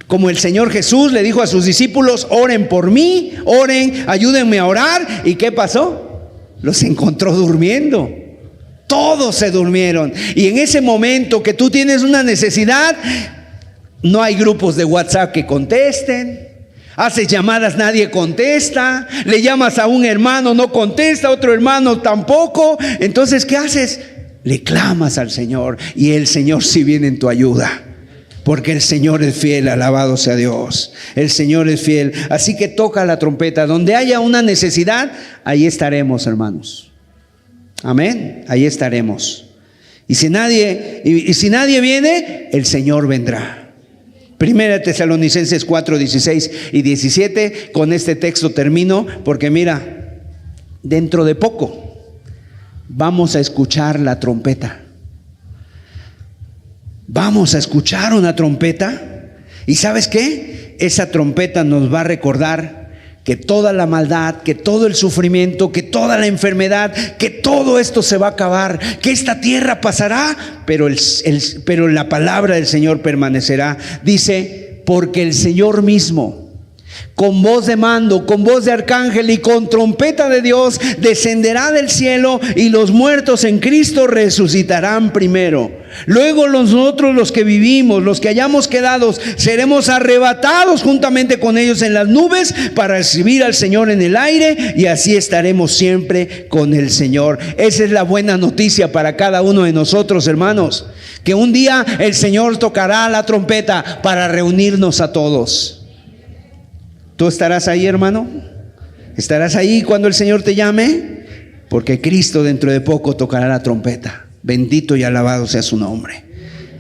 Speaker 1: como el Señor Jesús le dijo a sus discípulos, oren por mí, oren, ayúdenme a orar. ¿Y qué pasó? Los encontró durmiendo. Todos se durmieron. Y en ese momento que tú tienes una necesidad, no hay grupos de WhatsApp que contesten. Haces llamadas, nadie contesta. Le llamas a un hermano, no contesta, otro hermano tampoco. Entonces, ¿qué haces? Le clamas al Señor y el Señor sí viene en tu ayuda. Porque el Señor es fiel, alabado sea Dios. El Señor es fiel. Así que toca la trompeta. Donde haya una necesidad, ahí estaremos, hermanos. Amén. Ahí estaremos. Y si nadie viene, el Señor vendrá. Primera Tesalonicenses 4, 16 y 17. Con este texto termino, porque mira, dentro de poco vamos a escuchar la trompeta. Vamos a escuchar una trompeta. ¿Y sabes qué? Esa trompeta nos va a recordar que toda la maldad, que todo el sufrimiento, que toda la enfermedad, que todo esto se va a acabar, que esta tierra pasará, pero la palabra del Señor permanecerá. Dice, porque el Señor mismo, con voz de mando, con voz de arcángel y con trompeta de Dios, descenderá del cielo, y los muertos en Cristo resucitarán primero. Luego nosotros, los que vivimos, los que hayamos quedado, seremos arrebatados juntamente con ellos en las nubes para recibir al Señor en el aire, y así estaremos siempre con el Señor. Esa es la buena noticia para cada uno de nosotros, hermanos, que un día el Señor tocará la trompeta para reunirnos a todos. ¿Tú estarás ahí, hermano? ¿Estarás ahí cuando el Señor te llame? Porque Cristo dentro de poco tocará la trompeta. Bendito y alabado sea su nombre.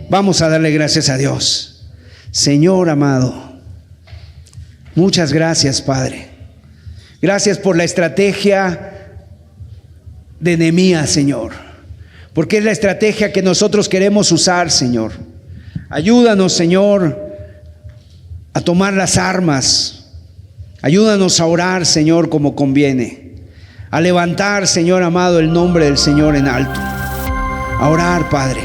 Speaker 1: Vamos a darle gracias a Dios. Señor amado, muchas gracias, Padre. Gracias por la estrategia de Nehemías, Señor, porque es la estrategia que nosotros queremos usar, Señor. Ayúdanos, Señor, a tomar las armas. Ayúdanos a orar, Señor, como conviene. A levantar, Señor amado, el nombre del Señor en alto. A orar, Padre.